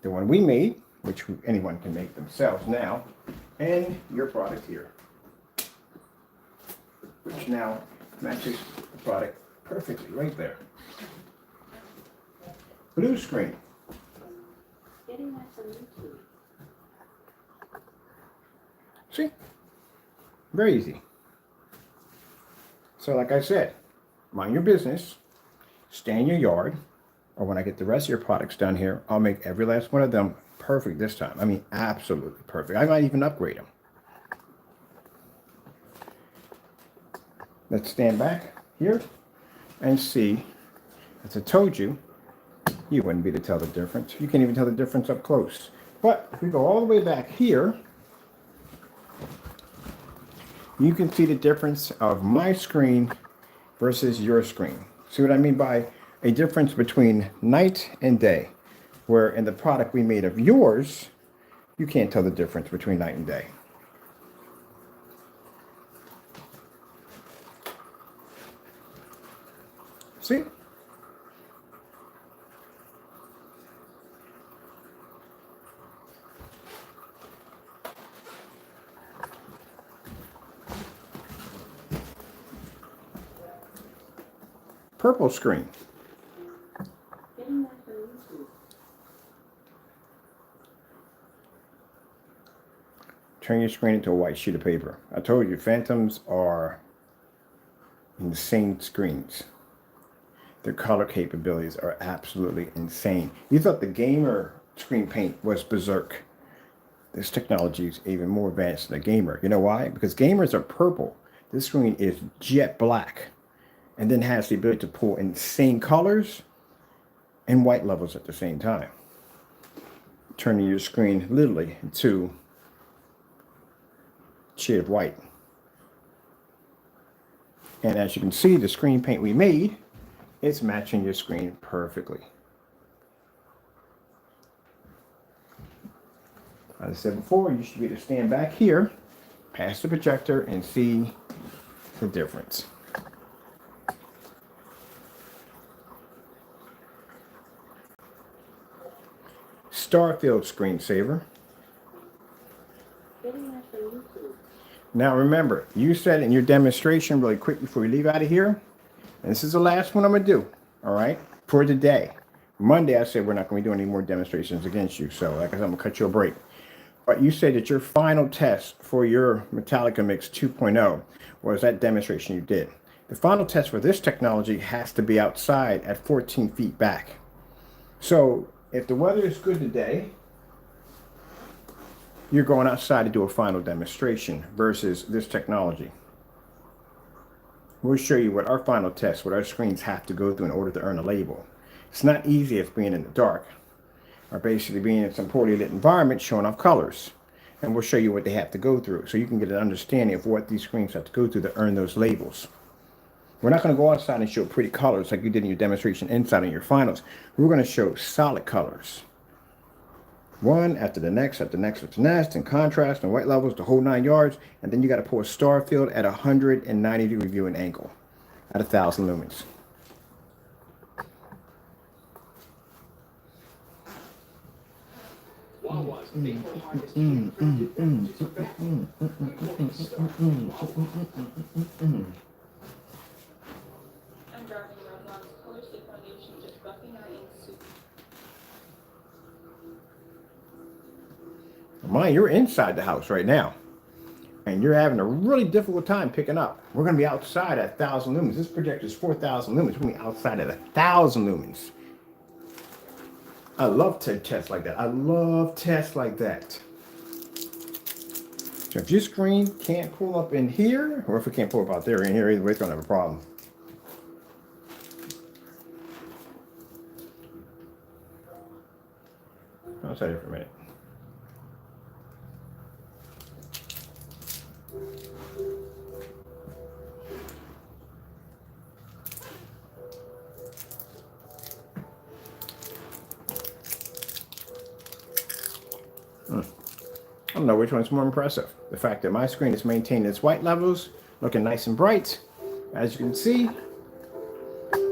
The one we made, which anyone can make themselves now, and your product here, which now matches the product perfectly right there. Blue screen. Getting that from YouTube. See? Very easy. So like I said, mind your business, stay in your yard, or when I get the rest of your products done here, I'll make every last one of them perfect this time. I mean, absolutely perfect. I might even upgrade them. Let's stand back here and see. As I told you, you wouldn't be able to tell the difference. You can't even tell the difference up close. But if we go all the way back here, you can see the difference of my screen versus your screen. See what I mean by a difference between night and day, where in the product we made of yours, you can't tell the difference between night and day. See? Purple screen. Getting that from YouTube. Turn your screen into a white sheet of paper. I told you, Phantoms are insane screens. Their color capabilities are absolutely insane. You thought the gamer screen paint was berserk. This technology is even more advanced than the gamer. You know why? Because gamers are purple. This screen is jet black. and then has the ability to pull in the same colors and white levels at the same time, turning your screen literally into shade of white. And as you can see, the screen paint we made, it's matching your screen perfectly. As I said before, you should be able to stand back here, past the projector, and see the difference. Starfield screensaver. Getting that from YouTube. Now remember, you said in your demonstration really quick before we leave out of here, and this is the last one I'm going to do, all right, for today. Monday I said we're not going to be doing any more demonstrations against you, so like I said, I'm going to cut you a break. But you said that your final test for your Metallica Mix 2.0 was that demonstration you did. The final test for this technology has to be outside at 14 feet back. So if the weather is good today, you're going outside to do a final demonstration versus this technology. We'll show you what our final test, what our screens have to go through in order to earn a label. It's not easy as being in the dark, or basically being in some poorly lit environment showing off colors. And we'll show you what they have to go through so you can get an understanding of what these screens have to go through to earn those labels. We're not going to go outside and show pretty colors like you did in your demonstration inside in your finals. We're going to show solid colors. One after the next, after the next, after the next, and contrast and white levels, the whole 9 yards. And then you got to pull a star field at 190-degree viewing angle at 1,000 lumens. I'm driving around Mom's Color State Foundation, just buffing our ink soup. Mind, you're inside the house right now, and you're having a really difficult time picking up. We're going to be outside at 1,000 lumens. This projector is 4,000 lumens. We're going to be outside at 1,000 lumens. I love tests like that. I love tests like that. So if your screen can't pull up in here, or if it can't pull up out there or in here, either way, it's going to have a problem. I'll tell you for a minute. I don't know which one's more impressive. The fact that my screen is maintaining its white levels, looking nice and bright, as you can see,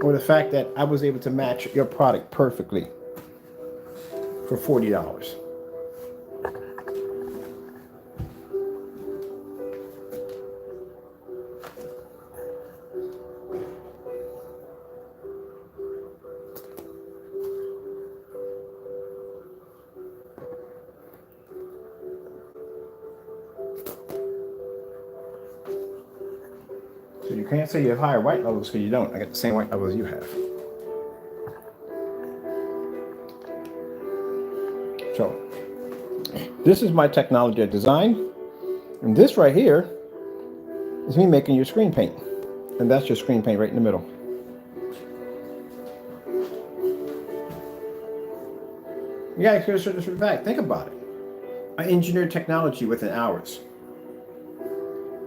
or the fact that I was able to match your product perfectly for $40. So you can't say you have higher white levels because you don't. I got the same white levels you have. So this is my technology I designed. And this right here is me making your screen paint. And that's your screen paint right in the middle. You guys consider this for the fact. Think about it. I engineered technology within hours.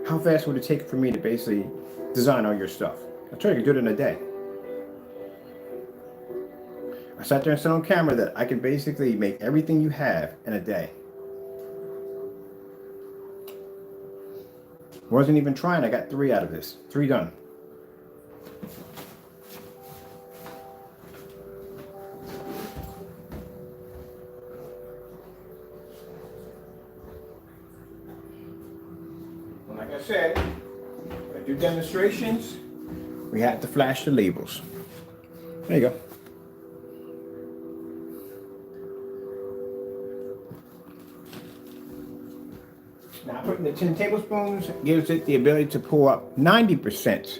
How fast would it take for me to basically design all your stuff? I tried to do it in a day. I sat there and said on camera that I could basically make everything you have in a day. Wasn't even trying. I got 3 out of this. 3 done. Like I said, when I do demonstrations, we have to flash the labels. There you go. Now, putting the 10 tablespoons gives it the ability to pull up 90%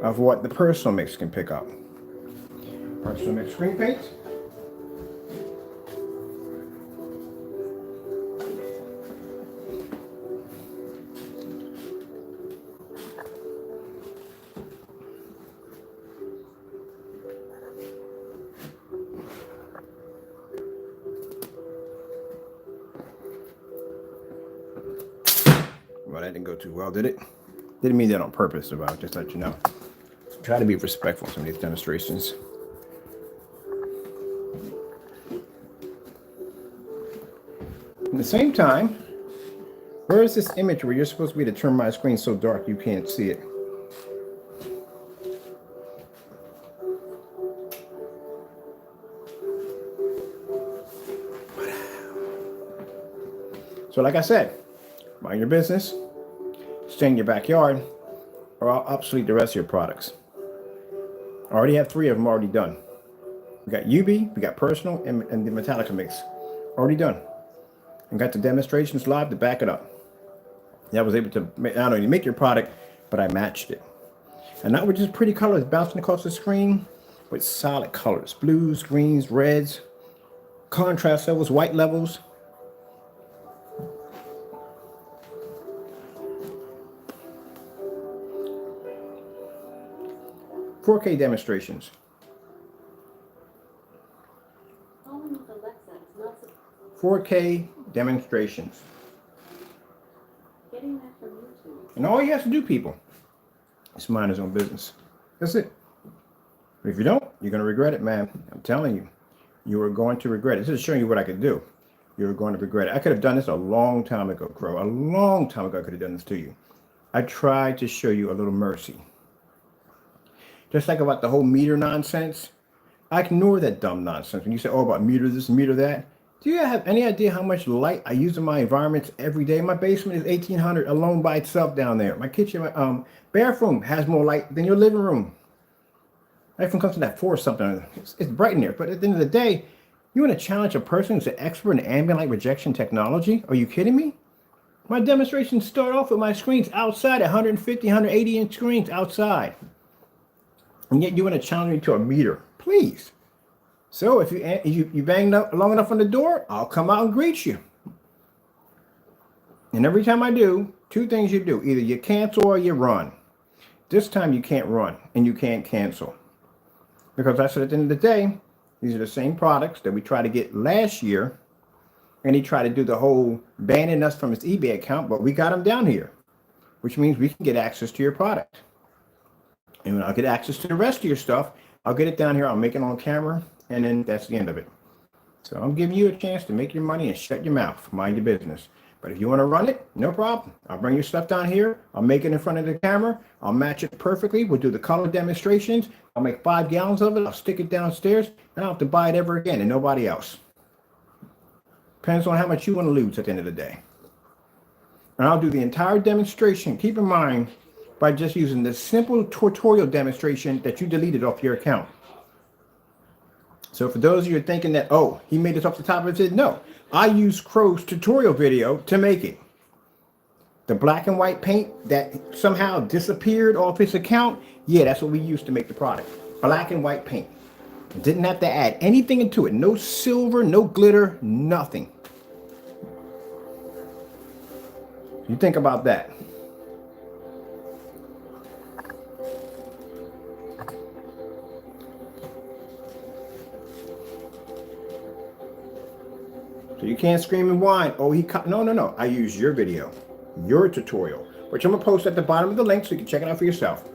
of what the personal mix can pick up. Personal mix screen paint. Well, that didn't go too well, did it? Didn't mean that on purpose, about just let you know. Try to be respectful in some of these demonstrations. At the same time, where is this image where you're supposed to be to turn my screen so dark you can't see it? So like I said, mind your business, stay in your backyard, or I'll obsolete the rest of your products. I already have 3 of them already done. We got UB, we got Personal, and the Metallica mix. Already done. And got the demonstrations live to back it up. I was able to not only make your product, but I matched it. And not with just pretty colors bouncing across the screen, with solid colors. Blues, greens, reds, contrast levels, white levels. "4K demonstrations." Calling with Alexa is not 4K demonstrations. getting that from YouTube. And all you have to do, people, is mind his own business. That's it. But if you don't, you're going to regret it, man. I'm telling you. You are going to regret it. This is showing you what I could do. You're going to regret it. I could have done this a long time ago, Crow. A long time ago, I could have done this to you. I tried to show you a little mercy. Just like about the whole meter nonsense. I ignore that dumb nonsense. When you say, oh, about meter this, meter that. Do you have any idea how much light I use in my environments every day? My basement is 1800 alone by itself down there. My kitchen, my bathroom has more light than your living room. Everything comes to that 4 or something. It's bright in there. But at the end of the day, you want to challenge a person who's an expert in ambient light rejection technology? Are you kidding me? My demonstrations start off with my screens outside, 150, 180 inch screens outside. And yet you want to challenge me to a meter. Please. So if you bang up long enough on the door, I'll come out and greet you. And every time I do, 2 things you do. Either you cancel or you run. This time you can't run and you can't cancel. Because I said at the end of the day, these are the same products that we tried to get last year. And he tried to do the whole banning us from his eBay account, but we got him down here. Which means we can get access to your product. And when I'll get access to the rest of your stuff, I'll get it down here, I'll make it on camera, and then that's the end of it. So I'm giving you a chance to make your money and shut your mouth, mind your business. But if you want to run it, no problem. I'll bring your stuff down here, I'll make it in front of the camera, I'll match it perfectly, we'll do the color demonstrations, I'll make 5 gallons of it, I'll stick it downstairs, and I don't have to buy it ever again and nobody else. Depends on how much you want to lose at the end of the day. And I'll do the entire demonstration, keep in mind, by just using the simple tutorial demonstration that you deleted off your account. So for those of you thinking that, oh, he made this off the top of his head, no. I used Crow's tutorial video to make it. The black and white paint that somehow disappeared off his account, yeah, that's what we used to make the product. Black and white paint. Didn't have to add anything into it. No silver, no glitter, nothing. You think about that. So you can't scream and whine. Oh, no. I use your video, your tutorial, which I'm going to post at the bottom of the link so you can check it out for yourself.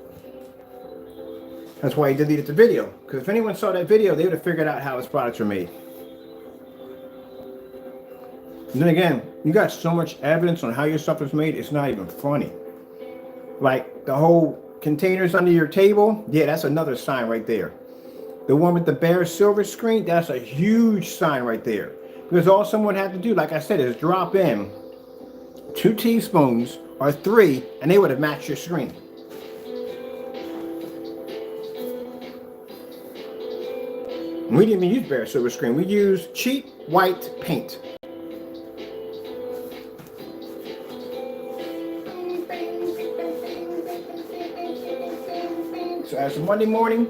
That's why I deleted the video. Because if anyone saw that video, they would have figured out how his products are made. And then again, you got so much evidence on how your stuff is made, it's not even funny. Like the whole containers under your table, yeah, that's another sign right there. The one with the bare silver screen, that's a huge sign right there. Because all someone had to do, like I said, is drop in 2 teaspoons or 3, and they would have matched your screen. And we didn't even use bare silver screen. We used cheap white paint. So as of Monday morning,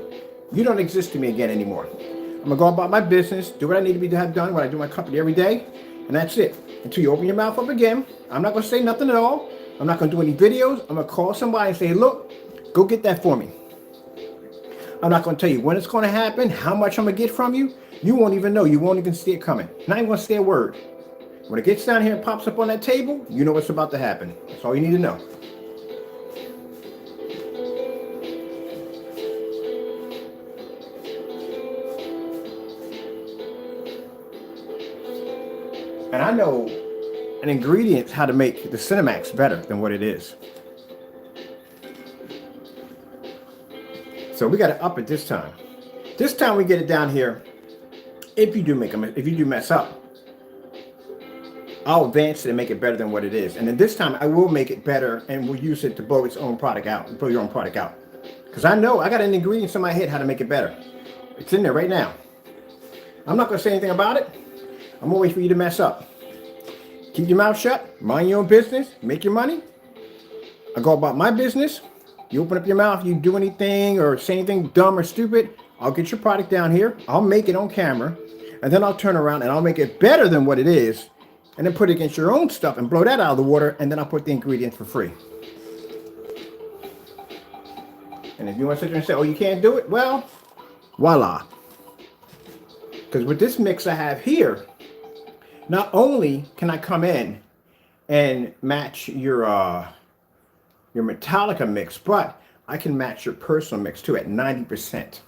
you don't exist to me again anymore. I'm going to go about my business, do what I need to have done, what I do in my company every day, and that's it. Until you open your mouth up again, I'm not going to say nothing at all. I'm not going to do any videos. I'm going to call somebody and say, look, go get that for me. I'm not going to tell you when it's going to happen, how much I'm going to get from you. You won't even know. You won't even see it coming. Not even going to say a word. When it gets down here and pops up on that table, you know what's about to happen. That's all you need to know. And I know an ingredient how to make the Cinemax better than what it is. So we got to up it this time. This time we get it down here. If you do mess up, I'll advance it and make it better than what it is. And then this time I will make it better and we'll use it to blow its own product out, blow your own product out. Because I know I got an ingredient in my head how to make it better. It's in there right now. I'm not going to say anything about it. I'm going to wait for you to mess up. Keep your mouth shut, mind your own business, make your money. I go about my business. You open up your mouth, you do anything or say anything dumb or stupid, I'll get your product down here, I'll make it on camera, and then I'll turn around and I'll make it better than what it is, and then put it against your own stuff and blow that out of the water, and then I'll put the ingredients for free. And if you want to sit there and say, oh, you can't do it, well, voila. Because with this mix I have here, not only can I come in and match your Metallica mix, but I can match your personal mix too at 90%.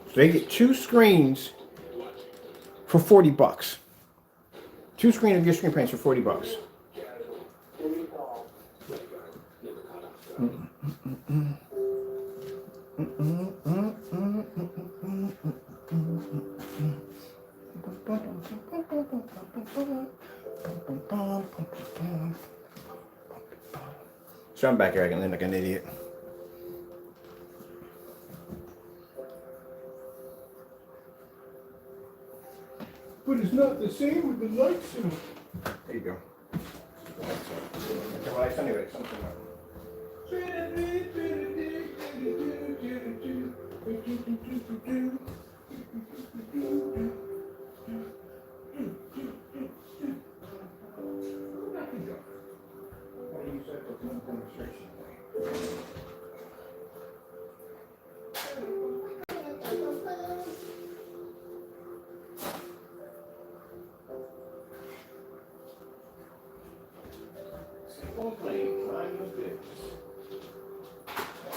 So they get 2 screens for 40 bucks. 2 screens of your screen paints for 40 bucks. So I'm back here acting like an idiot. But it's not the same with the lights in it. There you go. The lights anyway, something like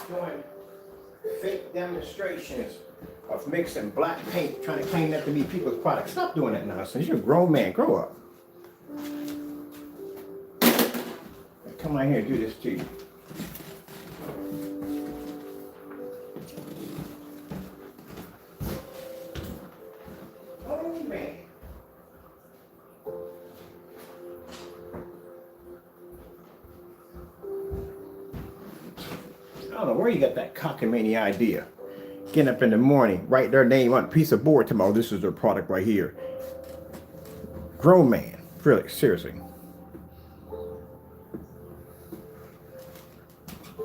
doing fake demonstrations of mixing black paint, trying to claim that to be people's products. Stop doing that nonsense. You're a grown man. Grow up. Come on here and do this to you. Oh, man. I don't know where you got that cockamamie idea. Getting up in the morning, write their name on a piece of board tomorrow. This is their product right here. Grown man. Really, seriously.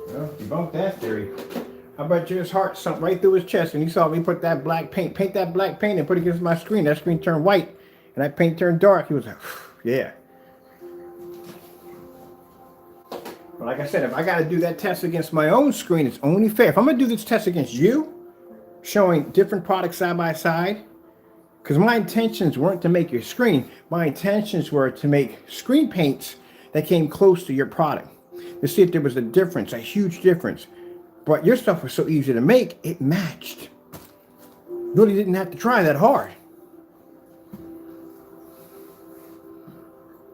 Well, debunk that theory. How about his heart sunk right through his chest and he saw me put that black paint that black paint and put it against my screen. That screen turned white and that paint turned dark. He was like, yeah. But like I said, if I got to do that test against my own screen, it's only fair. If I'm going to do this test against you, showing different products side by side, because my intentions weren't to make your screen. My intentions were to make screen paints that came close to your product. To see if there was a difference, a huge difference. But your stuff was so easy to make, it matched. Really didn't have to try that hard.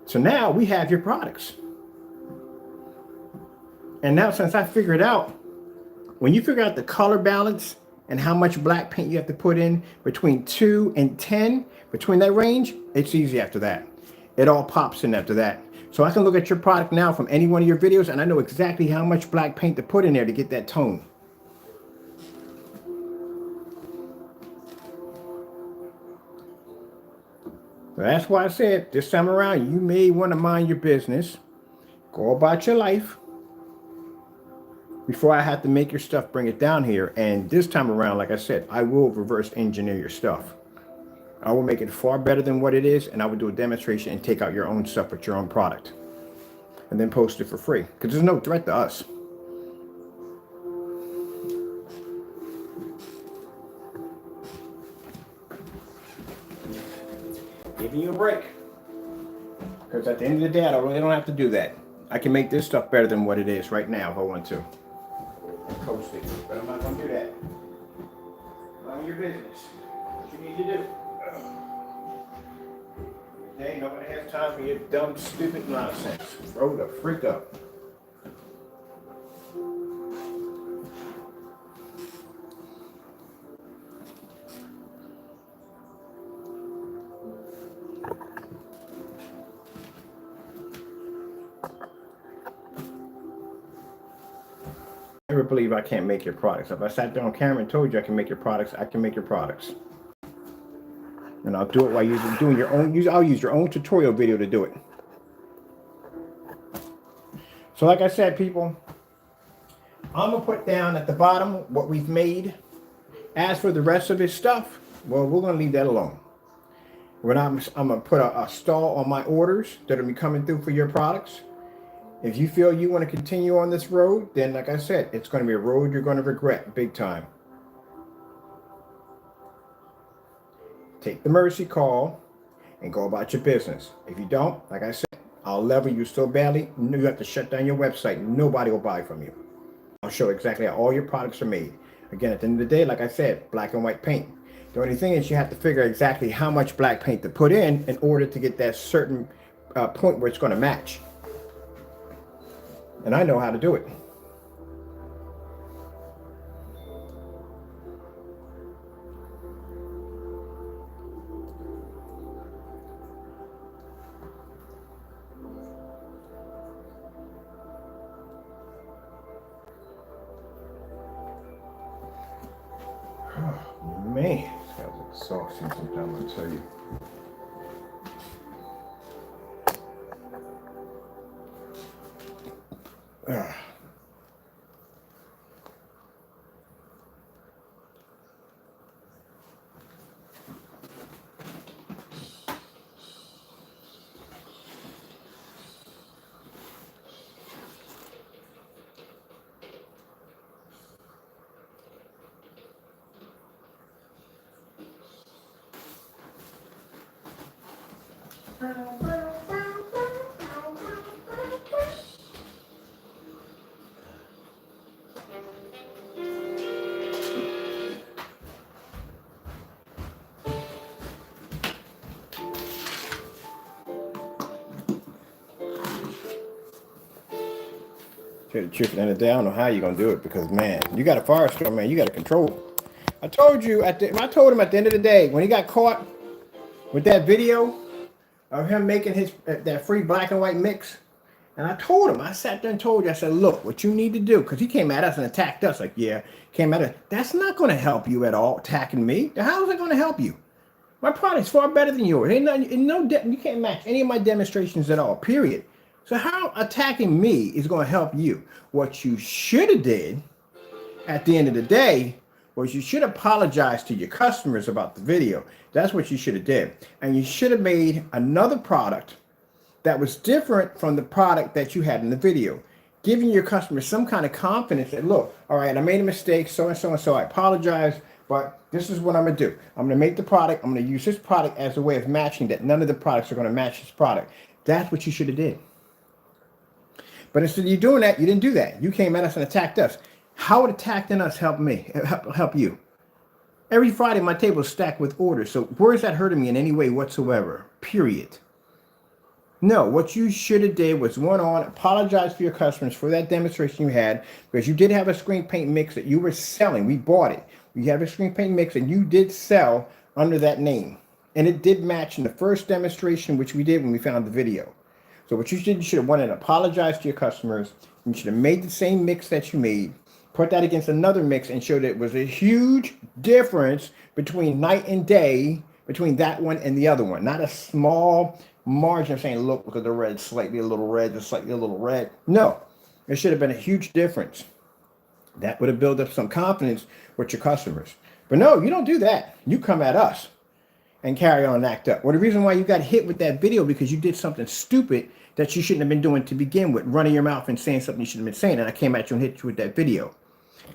So now we have your products. And now since I figured out, when you figure out the color balance and how much black paint you have to put in between 2 and 10, between that range, it's easy after that. It all pops in after that. So I can look at your product now from any one of your videos and I know exactly how much black paint to put in there to get that tone. So that's why I said this time around, you may want to mind your business, go about your life, before I have to make your stuff, bring it down here. And this time around, like I said, I will reverse engineer your stuff. I will make it far better than what it is, and I will do a demonstration and take out your own stuff with your own product. And then post it for free. Because there's no threat to us. Giving you a break. Because at the end of the day, I really don't have to do that. I can make this stuff better than what it is right now if I want to. And toast it. But I'm not going to do that. None of your business. What you need to do. Today, nobody has time for your dumb, stupid nonsense. Grow the freak up. Never believe I can't make your products. If I sat there on camera and told you I can make your products, I can make your products. And I'll do it while you're doing your own. I'll use your own tutorial video to do it. So like I said, people, I'm going to put down at the bottom what we've made. As for the rest of this stuff, well, we're going to leave that alone. When I'm going to put a stall on my orders that will be coming through for your products. If you feel you want to continue on this road, then like I said, it's going to be a road you're going to regret big time. Take the mercy call and go about your business. If you don't, like I said, I'll level you so badly, you have to shut down your website. Nobody will buy from you. I'll show exactly how all your products are made. Again, at the end of the day, like I said, black and white paint. The only thing is you have to figure exactly how much black paint to put in order to get that certain point where it's going to match. And I know how to do it. Oh, man, that was exhausting sometimes, I tell you. Tell you the truth, at the end of the day, I don't know how you're gonna do it because man, you got a fire store, man. You got to control. I told you I told him at the end of the day when he got caught with that video of him making his that free black and white mix, and I told him, I sat there and told you, I said, look, what you need to do, because he came at us and attacked us like, yeah, came at us. That's not going to help you at all, attacking me. How is it going to help you? My product's far better than yours. Ain't you can't match any of my demonstrations at all, period. So how attacking me is going to help you? What you should have did at the end of the day was you should apologize to your customers about the video. That's what you should have did. And you should have made another product that was different from the product that you had in the video, giving your customers some kind of confidence that, look, all right, I made a mistake, so and so and so, I apologize, but this is what I'm going to do. I'm going to make the product, I'm going to use this product as a way of matching that. None of the products are going to match this product. That's what you should have did. But instead of you doing that, you didn't do that. You came at us and attacked us. How would attacking us help me, help you? Every Friday, my table is stacked with orders. So where is that hurting me in any way whatsoever? Period. No, what you should have did was apologize for your customers for that demonstration you had, because you did have a screen paint mix that you were selling. We bought it. We have a screen paint mix and you did sell under that name. And it did match in the first demonstration, which we did when we found the video. So what you should have wanted to apologize to your customers. You should have made the same mix that you made, put that against another mix and showed it was a huge difference between night and day between that one and the other one. Not a small margin of saying, look at the red, slightly a little red, just slightly a little red. No, it should have been a huge difference. That would have built up some confidence with your customers. But no, you don't do that. You come at us and carry on and act up. Well, the reason why you got hit with that video because you did something stupid that you shouldn't have been doing to begin with, running your mouth and saying something you shouldn't have been saying, and I came at you and hit you with that video.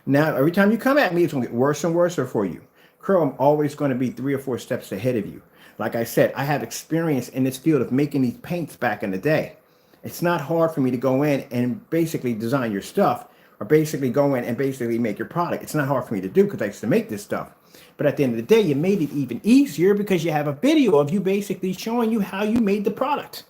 Now, every time you come at me, it's going to get worse and worse for you. Crow, I'm always going to be 3 or 4 steps ahead of you. Like I said, I have experience in this field of making these paints back in the day. It's not hard for me to go in and basically design your stuff, or basically go in and basically make your product. It's not hard for me to do because I used to make this stuff. But at the end of the day, you made it even easier because you have a video of you basically showing you how you made the product.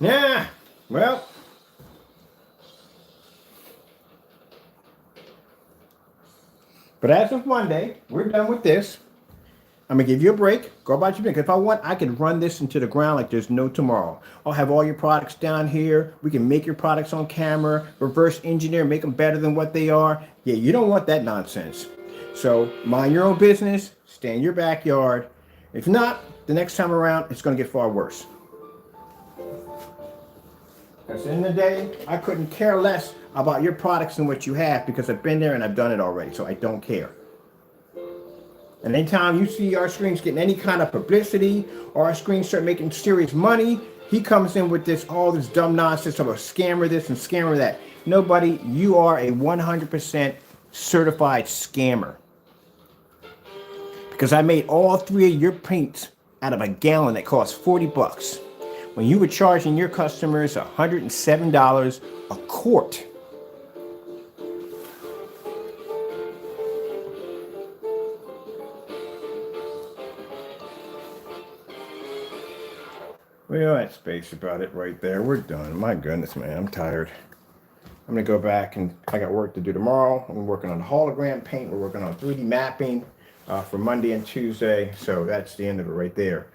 Yeah, well, but as of Monday, we're done with this. I'm gonna give you a break. Go about your business. If I want, I can run this into the ground like there's no tomorrow. I'll have all your products down here. We can make your products on camera, reverse engineer, make them better than what they are. Yeah, you don't want that nonsense. So mind your own business. Stay in your backyard. If not, the next time around, it's gonna get far worse. Because at the end of the day, I couldn't care less about your products and what you have because I've been there and I've done it already. So I don't care. And anytime you see our screens getting any kind of publicity or our screens start making serious money, he comes in with this, all this dumb nonsense of a scammer this and scammer that. Nobody, you are a 100% certified scammer. Because I made all 3 of your paints out of a gallon that cost $40. When you were charging your customers $107 a quart. Well, that's space about it right there. We're done. My goodness, man, I'm tired. I'm gonna go back and I got work to do tomorrow. I'm working on hologram paint. We're working on 3D mapping for Monday and Tuesday. So that's the end of it right there.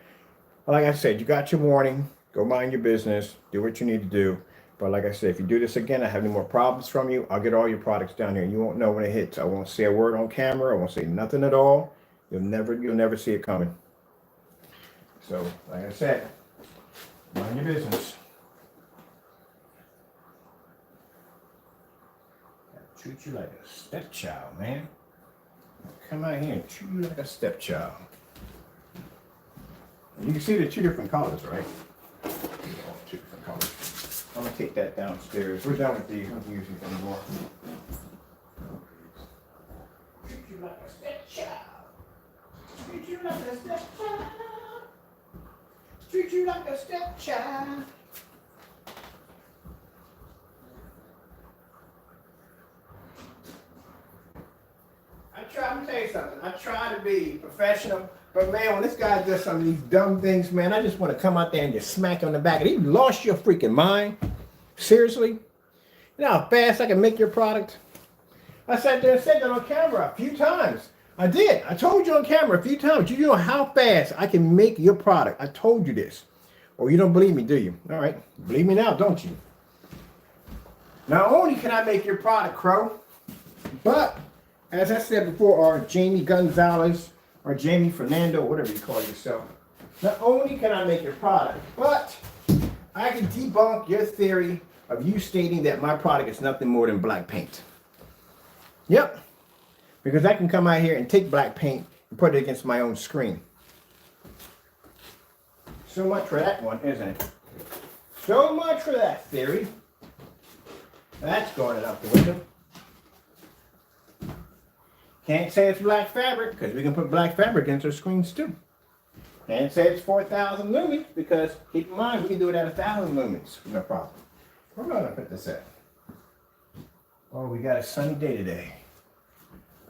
Like I said, you got your warning. Go mind your business. Do what you need to do. But like I said, if you do this again, I have any more problems from you, I'll get all your products down here. You won't know when it hits. I won't say a word on camera. I won't say nothing at all. You'll never see it coming. So, like I said, mind your business. I treat you like a stepchild, man. Come out here and treat you like a stepchild. You can see the 2 different colors, right? 2 different colors. I'm gonna take that downstairs. We're done with these. I don't use these anymore. Treat you like a stepchild. Treat you like a stepchild. Treat you like a stepchild. I'm gonna tell you something. I try to be professional, but man, when this guy does some of these dumb things, man, I just want to come out there and just smack him in the back. And you lost your freaking mind. Seriously? You know how fast I can make your product? I sat there and said that on camera a few times. I did. I told you on camera a few times. You know how fast I can make your product. I told you this. Or you don't believe me, do you? All right. Believe me now, don't you? Not only can I make your product, Crow, but as I said before, or Jamie Gonzalez, or Jamie Fernando, whatever you call yourself. Not only can I make your product, but I can debunk your theory of you stating that my product is nothing more than black paint. Yep. Because I can come out here and take black paint and put it against my own screen. So much for that one, isn't it? So much for that theory. That's going out the window. Can't say it's black fabric because we can put black fabric against our screens too. Can't say it's 4,000 lumens because keep in mind we can do it at 1,000 lumens. No problem. Where am I going to put this at? Oh, we got a sunny day today.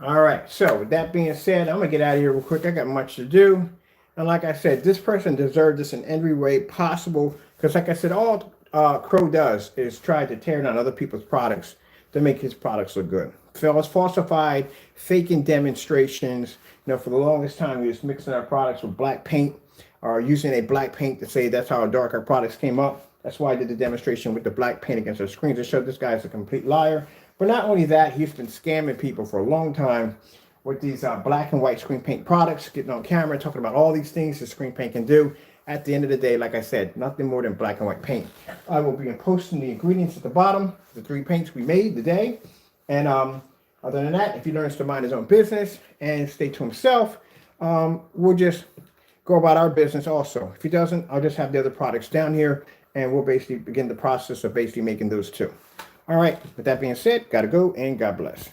All right. So with that being said, I'm going to get out of here real quick. I got much to do. And like I said, this person deserved this in every way possible because like I said, all Crow does is try to tear down other people's products to make his products look good. Falsified, faking demonstrations. You know, for the longest time, we was mixing our products with black paint or using a black paint to say that's how dark our products came up. That's why I did the demonstration with the black paint against our screens to show this guy is a complete liar. But not only that, he's been scamming people for a long time with these black and white screen paint products, getting on camera, talking about all these things the screen paint can do. At the end of the day, like I said, nothing more than black and white paint. I will be posting the ingredients at the bottom, the 3 paints we made today. And other than that, if he learns to mind his own business and stay to himself, we'll just go about our business also. If he doesn't, I'll just have the other products down here and we'll basically begin the process of basically making those too. All right, with that being said, gotta go and God bless.